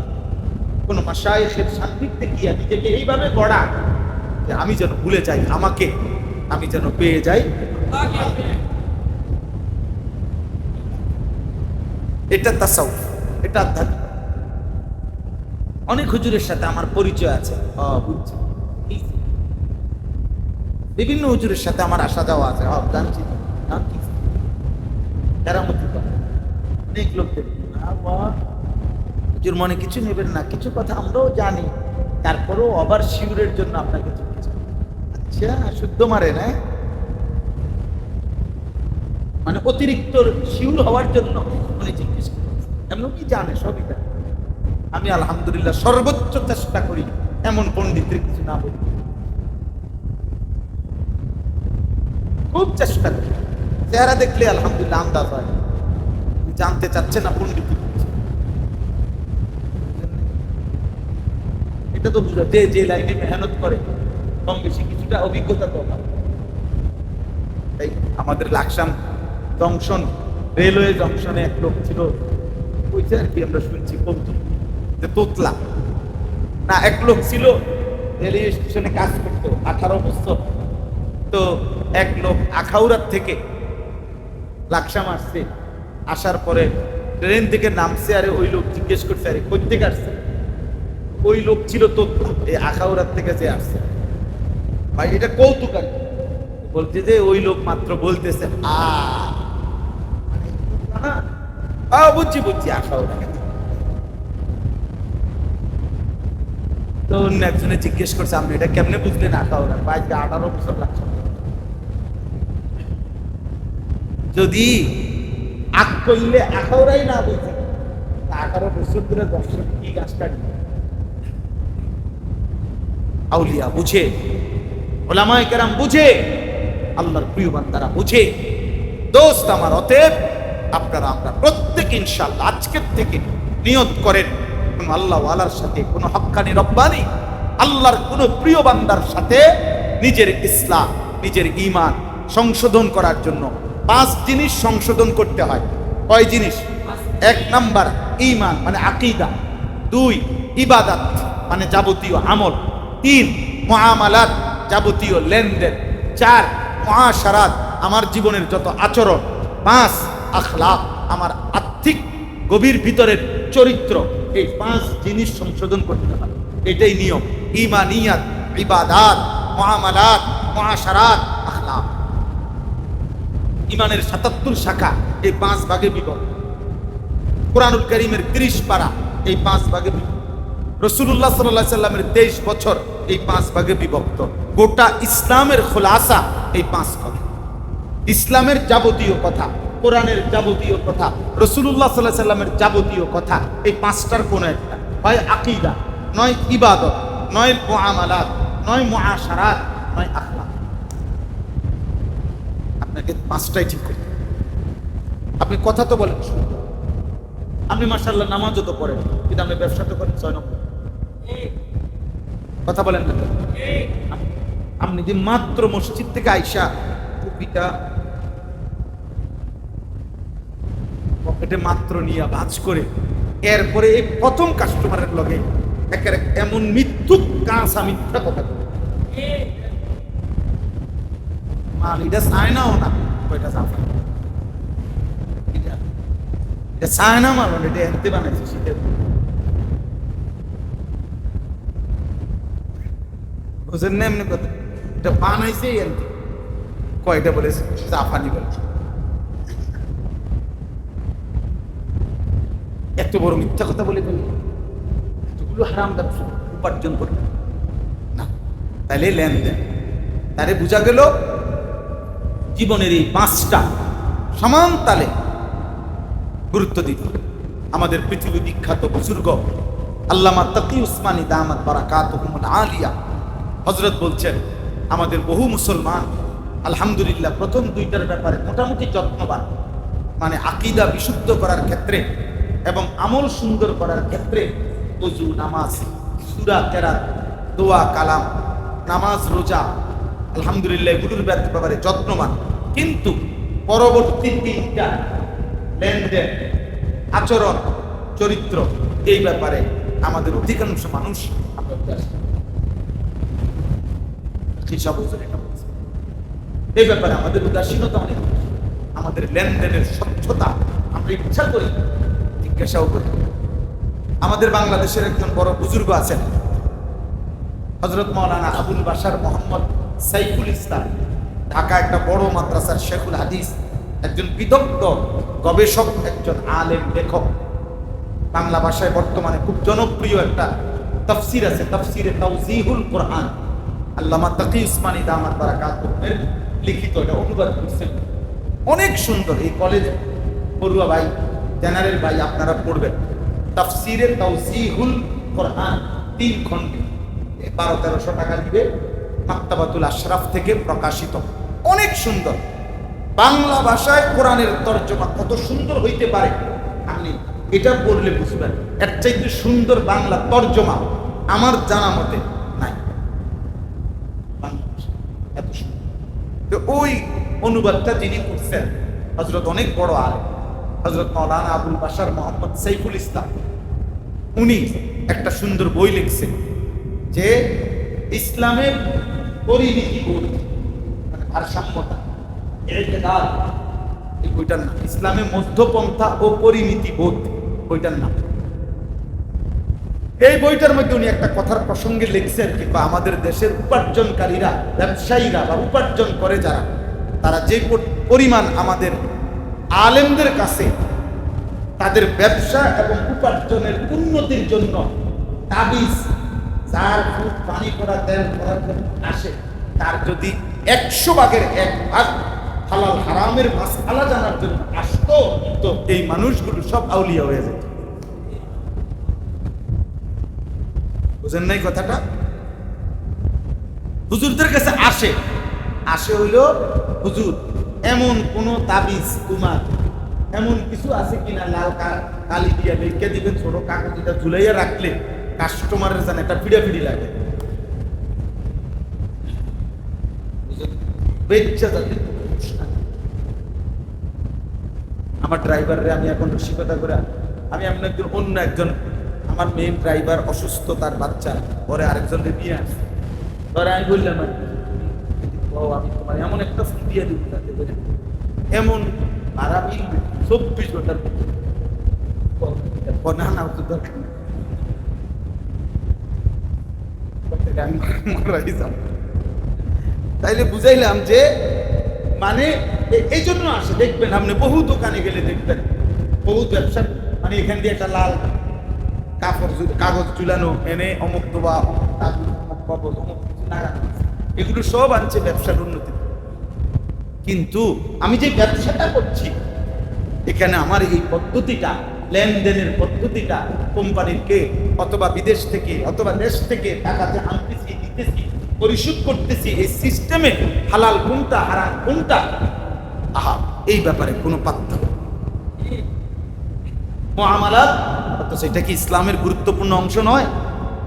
কোন মাশায়েখের সান্নিধ্যে গিয়া নিজেকে এইভাবে গড়া যে আমি যেন ভুলে যাই আমাকে, আমি যেন পেয়ে যাই। এটা তাসাউফ, এটা আধ্যাত্মিক। অনেক হুজুরের সাথে আমার পরিচয় আছে, বুঝছি। বিভিন্ন হুজুরের সাথে আমার আসা যাওয়া আছে, জানছি। অনেক লোকদের হুজুর মনে কিছু নেবেন না, কিছু কথা আমরাও জানি, তারপরেও আবার শিউরের জন্য আপনাকে জিজ্ঞেস করি। আচ্ছা, শুদ্ধ মারে না, মানে অতিরিক্ত শিউর হওয়ার জন্য উনি জিজ্ঞেস করেন। এমন কি জানে, সবই জানে। আমি আলহামদুলিল্লাহ সর্বোচ্চ চেষ্টা করি এমন পণ্ডিতের কিছু না বলি, খুব চেষ্টা করি। চেহারা দেখলে আলহামদুলিল্লাহ আন্দাজ হয় জানতে চাচ্ছে না পণ্ডিত। এটা তো বুঝা যে লাইনে মেহনত করে কম বেশি কিছুটা অভিজ্ঞতা তো তাই। আমাদের লাকসাম জংশন, রেলওয়ে জংশনে এক লোক ছিল, ওইটা আর কি আমরা শুনছি যে তোতলা না, এক লোক ছিল রেলওয়ে স্টেশনে কাজ করতো 18 বছর। তো এক লোক আখাউড়ার থেকে লাকসাম আসছে, আসার পরে ট্রেন থেকে নামছে, আরে ওই লোক জিজ্ঞেস করছে আরে কই থেকে আসছে। ওই লোক ছিল তোতলা, এই আখাউড়ার থেকে যে আসছে। ভাই এটা কৌতুক আর কি। বলছে যে ওই লোক মাত্র বলতেছে বুঝছি আখাউড়া। তো অন্য একজনে জিজ্ঞেস করছে আপনি এটা কেমনে বুঝলেন আখাউড়া? 18 বছর লাগছে। যদি আখ করলে আখাউড়াই না বুঝে, 18 বছর ধরে দর্শক কি গাছ কাটবে? আউলিয়া বুঝে, ওলামায়ে কেরাম বুঝে, আল্লাহর প্রিয় বান্দারা বুঝে। দোস্ত আমার, অতএব আপনারা আমরা প্রত্যেক ইনশাআল্লাহ আজকের থেকে নিয়ত করেন কোন আল্লাহ ওয়ালার সাথে, কোন হক্কানি রব্বানি আল্লাহর কোন প্রিয় বান্দার সাথে নিজের ইসলাম, নিজের ঈমান সংশোধন করার জন্য 5 জিনিস সংশোধন করতে হয়। কয় জিনিস? 1 নাম্বার ঈমান মানে আকীদা, 2 ইবাদত মানে যাবতীয় আমল, 3 মুআমালাত যাবতীয় লেনদেন, 4 মুআশারাত আমার জীবনের যত আচরণ, 5 আখলাক আমার আত্মিক গভীর ভিতরের চরিত্র। এই 5 জিনিস সংশোধন করতে হয়। এটাই নিয়ম। ঈমানিয়াত, ইবাদাত, মুআমালাত, মুআশারাত, আখলাক। ঈমানের 77 শাখা এই 5 ভাগে বিভক্ত। কুরআনুল কারীমের 30 পারা এই 5 ভাগে বিভক্ত। রাসূলুল্লাহ সাল্লাল্লাহু আলাইহি সাল্লামের 23 বছর এই 5 ভাগে বিভক্ত। গোটা ইসলামের খোলাসা এই 5 ভাগে। ইসলামের যাবতীয় কথা, কোরআনের যাবতীয় কথা, রাসূলুল্লাহ সাল্লাল্লাহু আলাইহি সাল্লামের যাবতীয় কথা এই 5টার কোন একটা, হয় আকীদা, নয় ইবাদত, নয় মুআমালাত, নয় মুআশারাত, নয় আখলাক। আপনাকে 5টাই ঠিক করতে। আপনি কথা তো বলেন, আপনি মাশাআল্লাহ নামাজও তো পড়েন, কিন্তু আপনি ব্যবসা তো করেন 6 নম্বর। কথা বলেন না? আপনি যে মাত্র মসজিদ থেকে আইসা টুপিটা পকেটে মাত্র নিয়ে ভাঁজ করে এরপরে এই প্রথম কাস্টমারের লগে এমন মিথ্যুক কাঁচা মিথ্যা কথা মাল এটা চায় নাও না, এটা চায় না মাল, এটা এনতে বানাইছে শীতের। বুঝেন না এমনি কথা, এটা বানাইছে এমনি কয়টা বলেছে জাপানি বলে, এত বড় মিথ্যা কথা বলে ফেলি, এতগুলো হারাম ব্যবসা উপার্জন করে না, তাহলে লেনদেন, তাহলে বোঝা গেল জীবনের এই 5টা সমান তালে গুরুত্ব দিতে হবে। আমাদের পৃথিবী বিখ্যাত বুজুর্গ আল্লামা তাকি উসমানী দামাত বারাকাতুহুমুল আলিয়া হযরত বলছেন, আমাদের বহু মুসলমান আলহামদুলিল্লাহ প্রথম 2টার ব্যাপারে মোটামুটি যত্নবান, মানে আকীদা বিশুদ্ধ করার ক্ষেত্রে এবং আমল সুন্দর করার ক্ষেত্রে ওযু, নামাজ, সূরা কেরাত, দোয়া, কালাম, নামাজ, রোজা, আলহামদুলিল্লাহ এগুলোর ব্যাপারে যত্নবান। কিন্তু পরবর্তী 3টা লেনদেন, আচরণ, চরিত্র, এই ব্যাপারে আমাদের অধিকাংশ মানুষ এই ব্যাপারে আমাদের উদাসীনতা অনেক, আমাদের লেনদেনের স্বচ্ছতা আমরা ইচ্ছা করি জিজ্ঞাসাও করি। আমাদের বাংলাদেশের একজন বড় বুজুর্গ আছেন হযরত মাওলানা আবুল বাশার মোহাম্মদ সাইফুল ইসলাম, ঢাকা একটা বড় মাদ্রাসার শেখুল হাদিস, একজন বিদগ্ধ গবেষক, একজন আলেম, লেখক। বাংলা ভাষায় বর্তমানে খুব জনপ্রিয় একটা তাফসীর আছে, তাফসীরে তাওজীহুল কোরআন, আল্লামা তাকি উসমানী দামাত বারাকাতুহুর লিখিত, এটা অনুবাদ করছেন, অনেক সুন্দর। এই কলেজ পড়ুয়া ভাই, জেনারেল ভাই আপনারা পড়বেন, তাফসীরে তাওজীহুল কোরআন, 3 খণ্ড, 1200-1300 টাকা দিবে, মাকতাবাতুল আশরাফ থেকে প্রকাশিত, অনেক সুন্দর। বাংলা ভাষায় কোরআনের তর্জমা কত সুন্দর হইতে পারে আপনি এটা পড়লে বুঝবেন, এর চাইতে সুন্দর বাংলা তর্জমা আমার জানা মতে নাই। এত সুন্দর ওই অনুবাদটা যিনি করছেন হযরত অনেক বড় আলেম হযরত মাওলানা আবুল বাশার মোহাম্মদ সাইফুল ইসলাম, উনি একটা সুন্দর বই লিখছেন যে ইসলামের পরিণীতি বোধ, মানে ভারসাম্যতা, ইতিদাল, এই বইটার নাম ইসলামে মধ্যপন্থা ও পরিণীতি বোধ, বইটার নাম। এই বইটার মধ্যে উনি একটা কথার প্রসঙ্গে লিখছেন, কিংবা আমাদের দেশের উপার্জনকারীরা, ব্যবসায়ীরা বা উপার্জন করে যারা, তারা যে পরিমাণ আমাদের আলেমদের কাছে তাদের ব্যবসা এবং উপার্জনের উন্নতির জন্য তাবিজ, যার ফুট পানি করা তেল করার জন্য আসে, তার যদি 100 ভাগের 1 ভাগ হালাল হারামের মাসআলা জানার জন্য আসতো, তো এই মানুষগুলো সব আউলিয়া হয়ে যেত। বুঝেন নাই কথাটা? হুজুরদের কাছে আসে হইল, হুজুর এমন কোন তাবিজ তোমার এমন কিছু আছে কিনা, লাল কালি দিয়া লিখে দিবেন, ছোট কাগজটা ঝুলাইয়া রাখলে কাস্টমারের যেন একটা ফিড়াফিড়ি লাগে, আমার ড্রাইভাররে আমি এখন রসিকতা করে, আমি এমন একজন, অন্য একজন আমার মেইন ড্রাইভার অসুস্থ, তার বাচ্চা, পরে আরেকজন নিয়ে আসছে, ধরে আমি বললাম আমি তোমার এমন একটা ফোন দিয়ে দিব তাতে করে এমন ভাড়া বিল 24 ঘন্টার না না তো দরকার তাইলে বুঝাইলাম যে মানে এই জন্য আসে, দেখবেন আপনি বহু দোকানে গেলে দেখবেন, বহু ব্যবসা, মানে এখান দিয়ে একটা লাল কাগজ ঝুলানো, এনে অমুক দোয়া, এগুলো সব আনছে ব্যবসার উন্নতি। কিন্তু আমি যে ব্যবসাটা করছি এখানে আমার এই পদ্ধতিটা, লেনদেনের পদ্ধতিটা, কোম্পানির কে অথবা বিদেশ থেকে অথবা দেশ থেকে টাকা যে আনতেছি, দিতেছি, পরিশোধ করতেছি, এই সিস্টেমে হালাল কোনটা হারাম কোনটা, আহা, এই ব্যাপারে কোনো পার্থক্য মুআমালাত, তো সেটা কি ইসলামের গুরুত্বপূর্ণ অংশ নয়?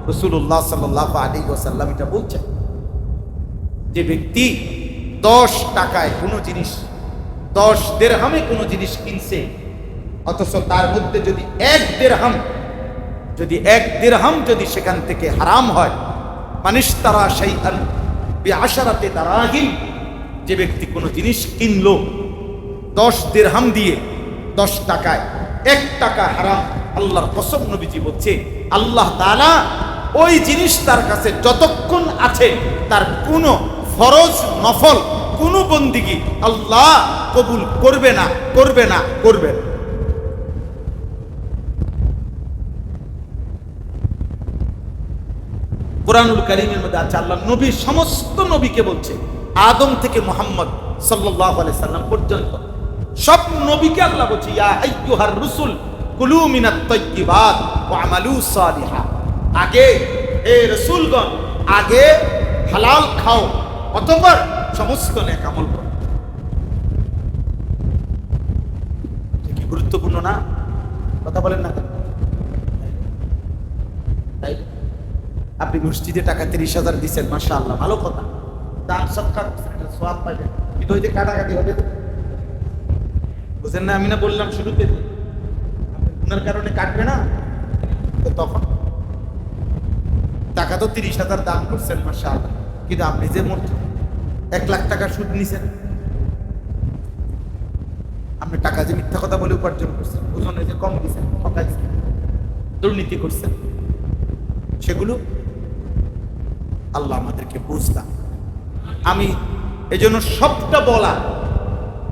রাসূলুল্লাহ সাল্লাল্লাহু আলাইহি ওয়াসাল্লাম এটা বলছেন, যে ব্যক্তি 10 টাকায় কোনো জিনিস, 10 দিরহামে কোনো জিনিস কিনছে, অথচ তার মধ্যে যদি 1 দিরহাম যদি সেখান থেকে হারাম হয়, মানিশতারা শাইআন বিআশারাতি দারাহিম, যে ব্যক্তি কোনো জিনিস কিনলো 10 দিরহাম দিয়ে, 10 টাকায় 1 টাকা হারাম, আল্লাহর কসম নবীজি বলছে, আল্লাহ তাআলা ওই জিনিস তার কাছে যতক্ষণ আছে তার কোনো ফরজ নফল কোনো বন্দিগি আল্লাহ কবুল করবে না, করবে না, করবে না। কুরআনুল কারীমের মধ্যে আছে আল্লাহ নবী সমস্ত নবীকে বলছে, আদম থেকে মুহাম্মদ সাল্লাল্লাহু আলাইহি সাল্লাম পর্যন্ত সব নবীকে আল্লাহ বলছে, ইয়া আইয়ুহার রাসূল কুলু মিনাত তাইয়্যিবাত ওয়া আমালু সালিহা। আগে হে রাসূলগণ, আগে হালাল খাও, অতঃপর সমস্ত নেক আমল করো। কি গুরুত্বপূর্ণ না? কথা বলেন না? তাই আপনি মসজিদে টাকা 30,000 দিচ্ছেন, মাশাআল্লাহ, ভালো কথা, দান সদকা সওয়াব পাবেন, কিন্তু ওই যে কাটাকাটি হবে, বুঝেন না? আমি না বললাম শুরুতে গুনার কারণে কাটবে না, তো তখন টাকা তো 30,000 দান করছেন, মাশাআল্লাহ, কিন্তু আপনি যে মোট 1 লাখ টাকা সুদ নিছেন, আপনি টাকা যে মিথ্যা কথা বলে উপার্জন করছেন, ওজনে যে কম দিচ্ছেন, ঠকাইছেন, দুর্নীতি করছেন, সেগুলো আল্লাহ আমাদেরকে বুঝলাম। আমি এই জন্য সবটা বলা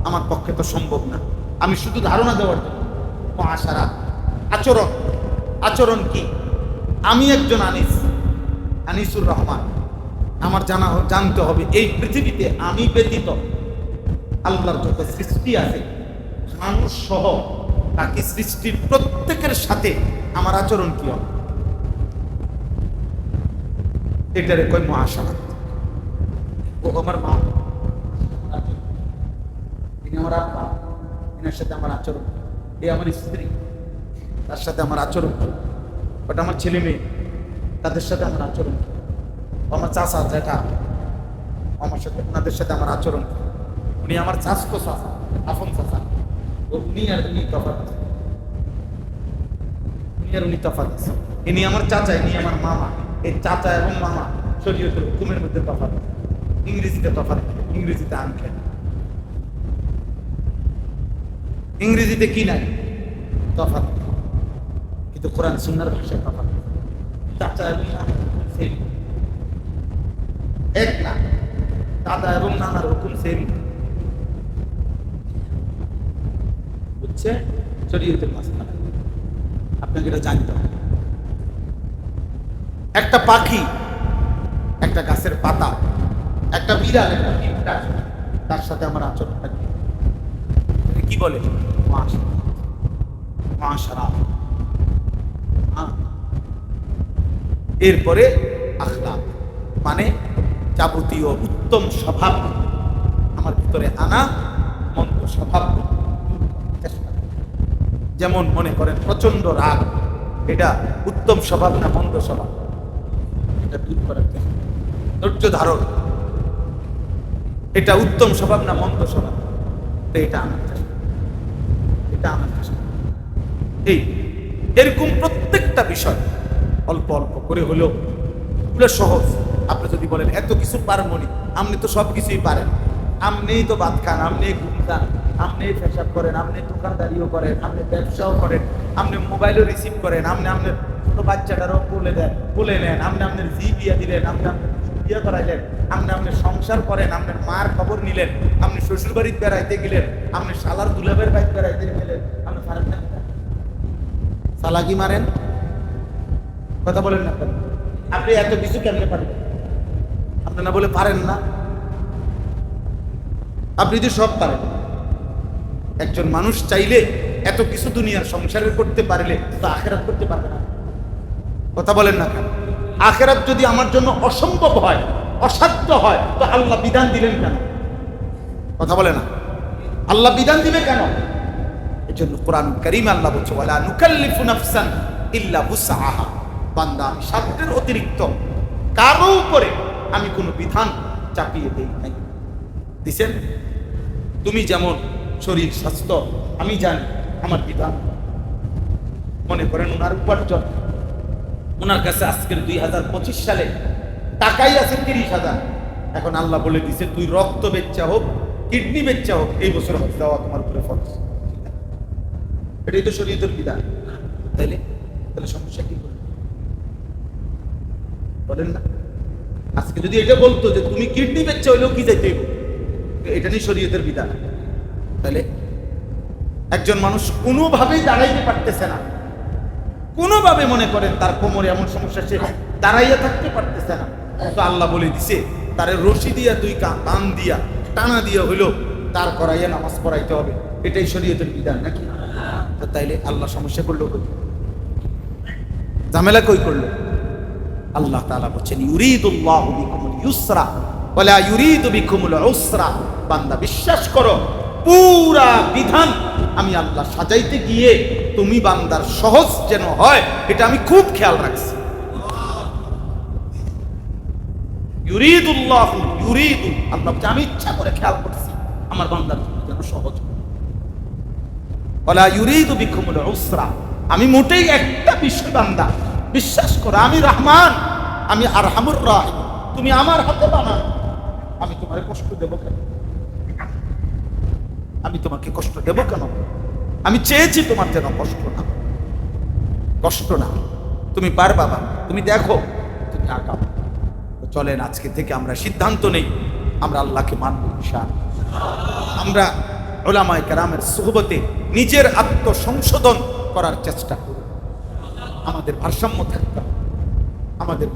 আমার পক্ষে তো সম্ভব না, আমি শুধু ধারণা দেওয়ার জন্য। মুআশারা, আচরণ, আচরণ কি? আমি একজন আনিসুর রহমান, আমার জানতে হবে এই পৃথিবীতে আমি ব্যতীত আল্লাহর যত সৃষ্টি আছে মানুষ সহ বাকি সৃষ্টির প্রত্যেকের সাথে আমার আচরণ কি হবে, এটারে কয় মুআশারা। ও আমার মা, ইনি আমার আব্বা, এনার সাথে আমার আচরণ, এ আমার স্ত্রী, তার সাথে আমার আচরণ, ওটা আমার ছেলে মেয়ে, তাদের সাথে আমার আচরণ, আমার চাচা জ্যাঠা, আমার সাথে ওনাদের সাথে আমার আচরণ, উনি আমার চাচতো চাচা, আপন চাচা, উনি আর উনি তফাৎ আছে, উনি আর উনি তফাৎ আছে, ইনি আমার চাচা, ইনি আমার মামা। এই চাচা এবং মামা শরীয়তের হুকুমের মধ্যে তফাৎ, ইংরেজিতে তফাৎ, ইংরেজিতে আনখেন, ইংরেজিতে কি নাই তফাৎ, কিন্তু কোরআন সুন্নাহর ভাষায় তফাৎ। চাচা এবং মামা সেম এক না, দাদা এবং নানার হুকুম সেম, বুঝছে? শরীয়তের মাসআলা আপনাকে এটা জানতে হবে। একটা পাখি, একটা গাছের পাতা, একটা বিড়াল, একটা পিঁপড়া, তার সাথে আমার আচরণ থাকবে কি বলে? মুআশারা। এরপরে আখলাক, মানে যাবতীয় উত্তম স্বভাব আমার ভিতরে আনা, মন্দ স্বভাব চেষ্টা। যেমন মনে করেন প্রচন্ড রাগ, এটা উত্তম স্বভাব না মন্দ স্বভাব? এটা দূর করার চেষ্টা। ধৈর্য ধারণ, এটা উত্তম স্বভাব না মন্দ স্বভাব? এটা আমার চেষ্টা, এটা আমার চেষ্টা। এই এরকম প্রত্যেকটা বিষয় অল্প অল্প করে হলেও এগুলো সহজ। আপনি যদি বলেন এত কিছু পারমনি, আপনি তো সব কিছুই পারেন, আপনিই তো ভাত খান, আপনি ঘুম খান, আপনি পেশাব করেন, আপনি দোকানদারিও করেন, আপনি ব্যবসাও করেন, আপনি মোবাইলও রিসিভ করেন, আপনি আপনার ছোট বাচ্চাটারও কোলে নেন, আপনি আপনার জি বিয়া দিলেন, আপনি আপনার বিয়ে করাইলেন, আপনি আপনার সংসার করেন, আপনার মার খবর নিলেন, আপনি শ্বশুর বাড়িতে বেড়াইতে গেলেন, আপনি শালার দুলাবের বাড়িতে বেড়াইতে গেলেন, আপনি পারেন না? সালাকি মারেন, কথা বলেন না কেন? আপনি এত কিছু কেমনে পারেন? আপনি না বলে পারেন না? আপনি যদি সব পারেন, একজন মানুষ চাইলে এত কিছু দুনিয়ার সংসারের করতে পারলে তো আখেরাত করতে পারবে না? কথা বলেন না কেন? আখেরাত যদি আমার জন্য অসম্ভব হয়, অসাধ্য হয়, তো আল্লাহ বিধান দিলেন কেন? কথা বলে না? আল্লাহ বিধান দিবে কেন? এই জন্য কোরআন কারীমে আল্লাহ বলছে, ওয়ালা নুকাল্লিফু নাফসান ইল্লা বুসআহা। বান্দা, আমি সাধ্যের অতিরিক্ত কারো উপরে আমি কোনো বিধান চাপিয়ে দেই নাই। দিছেন? তুমি যেমন শরীর স্বাস্থ্য, আমি জানি আমার বিধান। মনে করেন ওনার উপার্জন, ওনার কাছে আজকের 2025 সালে টাকাই আছে 30,000, এখন আল্লাহ বলে দিছে তুই রক্ত বেচ্চা হোক, কিডনি বেচ্চা হোক, এই বছর হজ দেওয়া তোমার উপরে ফরজ। এটাই তো শরীয়তের বিধান, তাইলে তাহলে সমস্যা কি? বলেন না? আজকে যদি এটা বলতো যে তুমি কিডনি বেচছে হইলেও কি যাইতে হইব, এটা নিয়ে শরীয়তের বিধান, তাহলে একজন মানুষ কোনোভাবেই দাঁড়াইতে পারতেছে না, কোনোভাবে মনে করেন তার কোমরে এমন সমস্যা, সে দাঁড়াইয়া থাকতে পারতেছে না, তো আল্লাহ বলে দিছে তারে রশি দিয়া দুই কান দিয়া টানা দিয়া হইলো তার করাইয়া নামাজ পড়াইতে হবে, এটাই শরীয়তের বিধান নাকি? তো তাইলে আল্লাহ সমস্যা করলো কই, ঝামেলা কই করলো? আল্লাহ তাআলা বলেন ইউরিদুল্লাহু বিকুমুল ইউসরা ওয়ালা ইউরিদু বিকুমুল উসরা। বান্দা বিশ্বাস করো, পুরা বিধান আমি আল্লাহ সাজাইতে গিয়ে তুমি বান্দার সহজ যেন হয় এটা আমি খুব খেয়াল রাখছি। ইউরিদুল্লাহু ইউরিদু, আল্লাহ আমি ইচ্ছা করে খেয়াল করছি আমার বান্দার যেন সহজ হয়। ওয়ালা ইউরিদু বিকুমুল উসরা, আমি মোটেই একটা বিষয় বান্দা বিশ্বাস করো আমি রহমান, আমি আরহামুর রাহিম, তুমি আমার হাতে বানাও, আমি তোমারে কষ্ট দেব কেন? আমি তোমাকে কষ্ট দেব কেন? আমি চেয়েছি তোমার যেন কষ্ট না, তুমি পারবা বাবা, তুমি দেখো, তুমি আগাও। চলেন আজকে থেকে আমরা সিদ্ধান্ত নেই আমরা আল্লাহকে মানব ইনশাআল্লাহ। আমরা উলামায়ে কেরামের সুহবতে নিজের আত্মসংশোধন করার চেষ্টা করব, আমাদের ভারসাম্য থাকতে হবে। আমাদের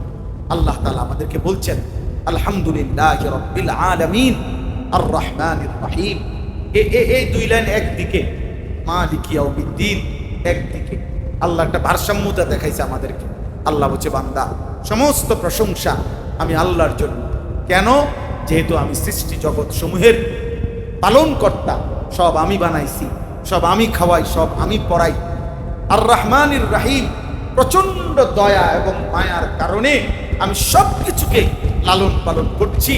আল্লাহ তাআলা আমাদেরকে বলছেন আলহামদুলিল্লাহি রাব্বিল আলামিন আর রহমানির রহিম। এই দুই লাইন একদিকে, মালিকি ইয়াউমিদ্দিন একদিকে, আল্লাহ একটা ভারসাম্যতা দেখাইছে আমাদেরকে। আল্লাহ বলছে বান্দা সমস্ত প্রশংসা আমি আল্লাহর জন্য, কেন? যেহেতু আমি সৃষ্টি জগৎ সমূহের পালন কর্তা, সব আমি বানাইছি, সব আমি খাওয়াই, সব আমি পড়াই। আর রহমানির রহিম, প্রচন্ড দয়া এবং মায়ার কারণে আমি সব কিছুকে লালন পালন করছি,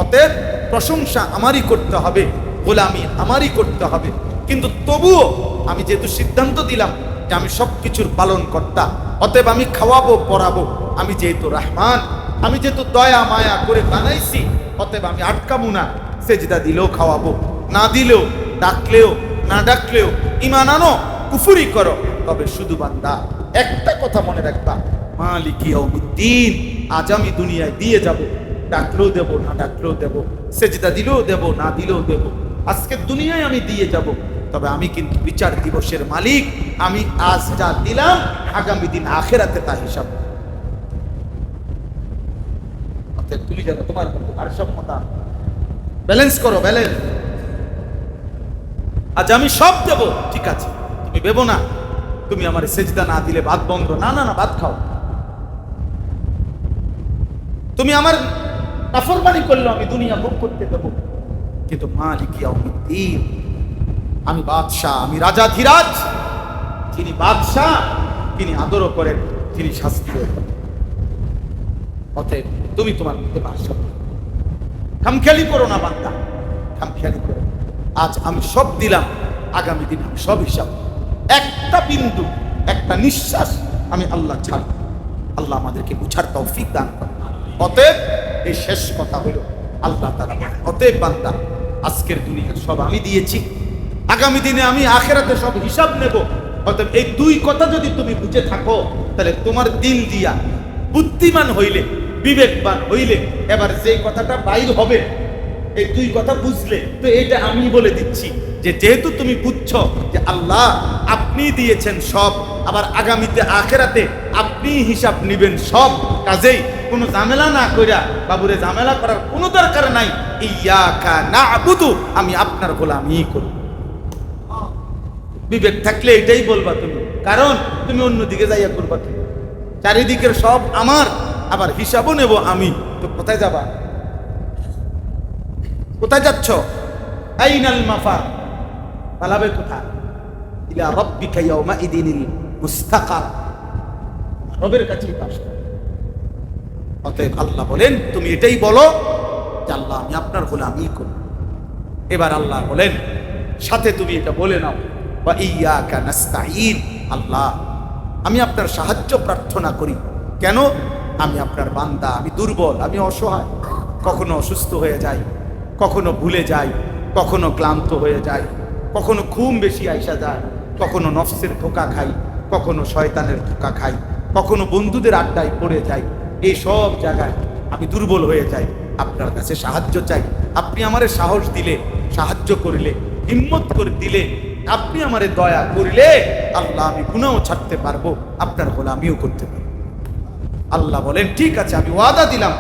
অতএব প্রশংসা আমারই করতে হবে, গোলামি আমারই করতে হবে। কিন্তু তবুও আমি যেহেতু সিদ্ধান্ত দিলাম যে আমি সব কিছুর পালন কর্তা, অতএব আমি খাওয়াবো পড়াবো, আমি যেহেতু রহমান, আমি যেহেতু দয়া মায়া করে বানাইছি, অতএব আমি আটকাবো না, সেজদা দিলেও খাওয়াবো, না দিলেও, ডাকলেও না ডাকলেও, ঈমান আনো কুফরি করো, তবে শুধু বান্দা একটা কথা মনে রাখবা, মালিকি ইয়াউমিদ্দিন, আজ আমি দুনিয়ায় দিয়ে যাব, ডাকলেও দেব না ডাকলেও দেব, সেজদা দিলেও দেব না দিলেও দেব, আজকে দুনিয়ায় আমি দিয়ে যাব, তবে আমি কিন্তু বিচার দিবসের মালিক, আমি আজ যা দিলাম আগামী দিন আখিরাতে তা হিসাব। অতএব তুমি যেন তোমার ভারসাম্যতা ব্যালেন্স করো, ব্যালেন্স। আজ আমি সব দেব, ঠিক আছে, তুমি দেবো না, তুমি আমার সেজদা না দিলে ভাত বন্ধ, না না না ভাত খাও, তুমি আমার নাফরমানি করলে আমি দুনিয়া ভোগ করতে দেব, কিন্তু মালিক ইয়াউমিদ্দিন, আমি বাদশাহ, আমি রাজাধিরাজ, যিনি বাদশাহ তিনি আদরও করেন, তিনি শাস্তিও করেন। অতএব তুমি তোমার মধ্যে ভারসাম্য, খামখেয়ালি করো না বান্দা, খামখেয়ালি করো। আজ আমি সব দিলাম, আগামী দিন আমি সব হিসাব, একটা বিন্দু একটা নিঃশ্বাস আমি আল্লাহ ছাড়ব। আল্লাহ আমাদেরকে বুঝার তৌফিক দান করেন। অতএব এই শেষ কথা হলো আল্লাহ তাআলা বলেন, অতএব বান্দা আজকের দুনিয়া সব আমি দিয়েছি, আগামী দিনে আমি আখিরাতে সব হিসাব নেব। অতএব এই দুই কথা যদি তুমি বুঝে থাকো, তাহলে তোমার দিল দিয়া বুদ্ধিমান হইলে, বিবেকবান হইলে, এবার যে কথাটা বাইর হবে এই দুই কথা বুঝলে, তো এটা আমি বলে দিচ্ছি যে যেহেতু তুমি বুঝছো যে আল্লাহ আপনি দিয়েছেন সব, আবার আগামীতে আখিরাতে আপনি হিসাব নিবেন সব, কাজেই কোনো ঝামেলা না কইরা বাবুরে ঝামেলা করার কোনো দরকার নাই, ইয়াকা না'বুদু, আমি আপনার গোলামি করি। বিবেক থাকলে এটাই বলবা তুমি, কারণ তুমি অন্যদিকে যাইয়া করবা, তুমি চারিদিকের সব আমার, আবার হিসাবও নেব আমি, তো কোথায় যাবা? কোথায় যাচ্ছ? আইনাল মাফার, পালাবে কোথায়? ইলা রাব্বিকা ইয়াউমাইদিনিল মুস্তাকার, রবের কাছেই পাস। অতএব আল্লাহ বলেন তুমি এটাই বলো যে আল্লাহ আমি আপনার গোলামি করি। এবার আল্লাহ বলেন সাথে তুমি এটা বলে নাও, ওয়া ইয়াকা নাস্তাঈন, আল্লাহ আমি আপনার সাহায্য প্রার্থনা করি। কেন? আমি আপনার বান্দা, আমি দুর্বল, আমি অসহায়, কখনো অসুস্থ হয়ে যাই, কখনো ভুলে যাই, কখনো ক্লান্ত হয়ে যাই, কখনো ঘুম বেশি আইসা যায়, কখনো নফসের ধোঁকা খাই, কখনো শয়তানের ধোঁকা খাই, কখনো বন্ধুদের আড্ডায় পড়ে যাই। এই সব জায়গায় আমি দুর্বল হয়ে যাই, আপনার কাছে সাহায্য চাই। আপনি আমারে সাহস দিলে, সাহায্য করিলে, হিম্মত করে দিলে, আপনি আমারে দয়া করিলে আল্লাহ আমি গুনাহও ছাড়তে পারবো, আপনার গোলামিও করতে পারবো। আল্লাহ বলেন ঠিক আছে, আমি ওয়াদা দিলাম।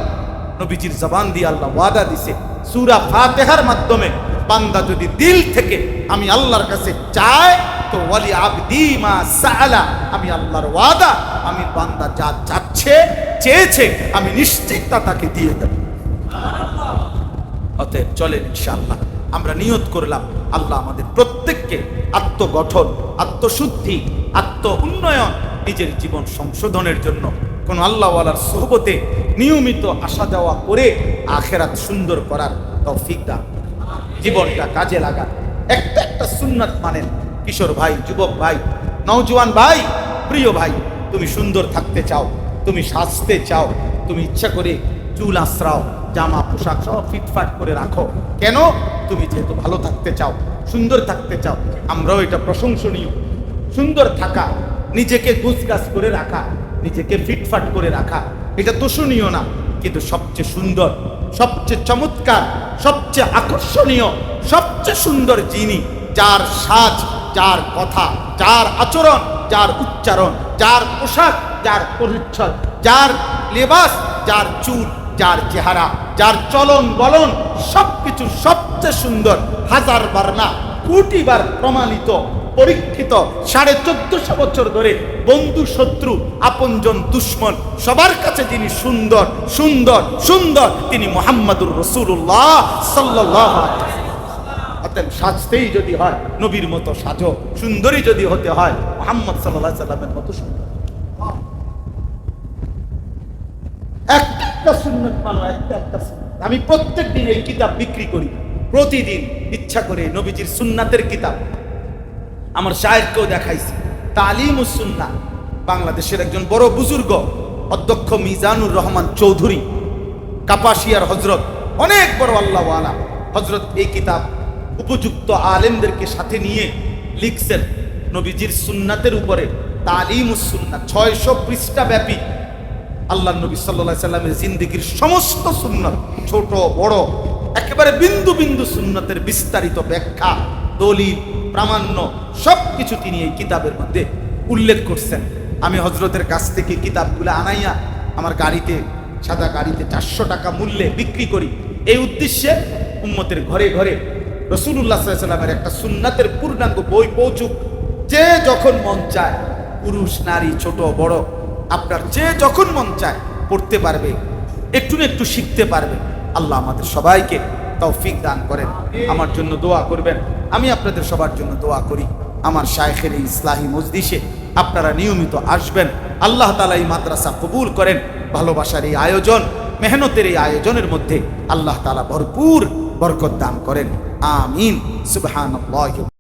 নবীজির জবান দিয়ে আল্লাহ ওয়াদা দিছে সূরা ফাতিহার মাধ্যমে, বান্দা যদি দিল থেকে আমি আল্লাহর কাছে চায় তো ওয়ালি আবদি মা সাআলা, আমি আল্লাহর ওয়াদা, আমি বান্দা যা চাচ্ছে চেয়েছে আমি নিশ্চিত তা তাকে দিয়ে দেব। অতএব চলেন ইনশাআল্লাহ আমরা নিয়ত করলাম আল্লাহ আমাদের প্রত্যেককে আত্মগঠন, আত্মশুদ্ধি, আত্ম উন্নয়ন, নিজের জীবন সংশোধনের জন্য কোন আল্লাহওয়ালার সোহবতে নিয়মিত আসা যাওয়া করে আখেরাত সুন্দর করার তৌফিক দান, জীবনটা কাজে লাগান। একটা একটা সুন্নাত মানেন। কিশোর ভাই, যুবক ভাই, নওজোয়ান ভাই, প্রিয় ভাই, তুমি সুন্দর থাকতে চাও, তুমি সাজতে চাও, তুমি ইচ্ছা করে চুল আশ্রাও, জামা পোশাক সব ফিটফাট করে রাখো। কেন? তুমি যেহেতু ভালো থাকতে চাও, সুন্দর থাকতে চাও। আমরাও এটা প্রশংসনীয়। সুন্দর থাকা, নিজেকে গুছগাছ করে রাখা, নিজেকে ফিটফাট করে রাখা, এটা দোষণীয় না। কিন্তু সবচেয়ে সুন্দর, সবচেয়ে চমৎকার, সবচেয়ে আকর্ষণীয়, সবচেয়ে সুন্দর যিনি, যার সাজ, যার কথা, যার আচরণ, যার উচ্চারণ, যার পোশাক, যার পরিচ্ছদ, যার লেবাস, যার চুল, যার চেহারা, যার চলন বলন, সবকিছু সবচেয়ে সুন্দর, হাজার বার না কোটি বার প্রমাণিত, পরীক্ষিত, 1450 বছর ধরে বন্ধু শত্রু আপনজন দুশ্মন সবার কাছে যিনি সুন্দর সুন্দর সুন্দর, তিনি মুহাম্মাদুর রাসূলুল্লাহ সাল্লাল্লাহু আলাইহি ওয়াসাল্লাম। অতএব সাজতেই যদি হয় নবীর মতো সাজো, সুন্দরী যদি হতে হয় মুহাম্মদ সাল্লাল্লাহু আলাইহি সাল্লামের মতো সুন্দর। একটা সুন্নাত মানো, একটা সুন্নাত। আমি প্রত্যেক দিন এই কিতাব বিক্রি করি, প্রতিদিন ইচ্ছা করে নবীজির সুন্নাতের কিতাব আমার শায়েখকেও দেখাইছি। তালিমুস সুন্নাহ, বাংলাদেশের একজন বড় বুজুর্গ অধ্যক্ষ মিজানুর রহমান চৌধুরী, কাপাসিয়ার হজরত, অনেক বড় আল্লাহওয়ালা হজরত, এই কিতাব উপযুক্ত আলেমদেরকে সাথে নিয়ে লিখছেন নবীজির সুন্নাতের উপরে। তালিমুস সুন্নাহ 600 পৃষ্ঠা ব্যাপী আল্লাহ নবী সাল্লাল্লাহু আলাইহি সাল্লামের জিন্দেগীর সমস্ত সুন্নাত, ছোট বড়, একেবারে বিন্দু বিন্দু সুন্নাতের বিস্তারিত ব্যাখ্যা, দলিল, প্রামাণ্য সবকিছু তিনি এই কিতাবের মধ্যে উল্লেখ করছেন। আমি হজরতের কাছ থেকে কিতাবগুলো আনাইয়া আমার গাড়িতে, সাদা গাড়িতে 400 টাকা মূল্যে বিক্রি করি। এই উদ্দেশ্যে উম্মতের ঘরে ঘরে রাসূলুল্লাহ সাল্লাল্লাহু আলাইহি সাল্লামের একটা সুন্নাতের পূর্ণাঙ্গ বই পৌঁছুক। যে যখন মন চায়, পুরুষ নারী ছোট বড়, আপনার যে যখন মন চায় পড়তে পারবে, একটু না একটু শিখতে পারবে। আল্লাহ আমাদের সবাইকে তৌফিক দান করেন। আমার জন্য দোয়া করবেন, আমি আপনাদের সবার জন্য দোয়া করি। আমার শায়েখের এই ইসলাহি মজলিসে আপনারা নিয়মিত আসবেন। আল্লাহ তাআলা এই মাদ্রাসা কবুল করেন। ভালোবাসার এই আয়োজন, মেহনতের এই আয়োজনের মধ্যে আল্লাহ তাআলা ভরপুর বরকত দান করেন। আমিন। সুবহানাল্লাহ।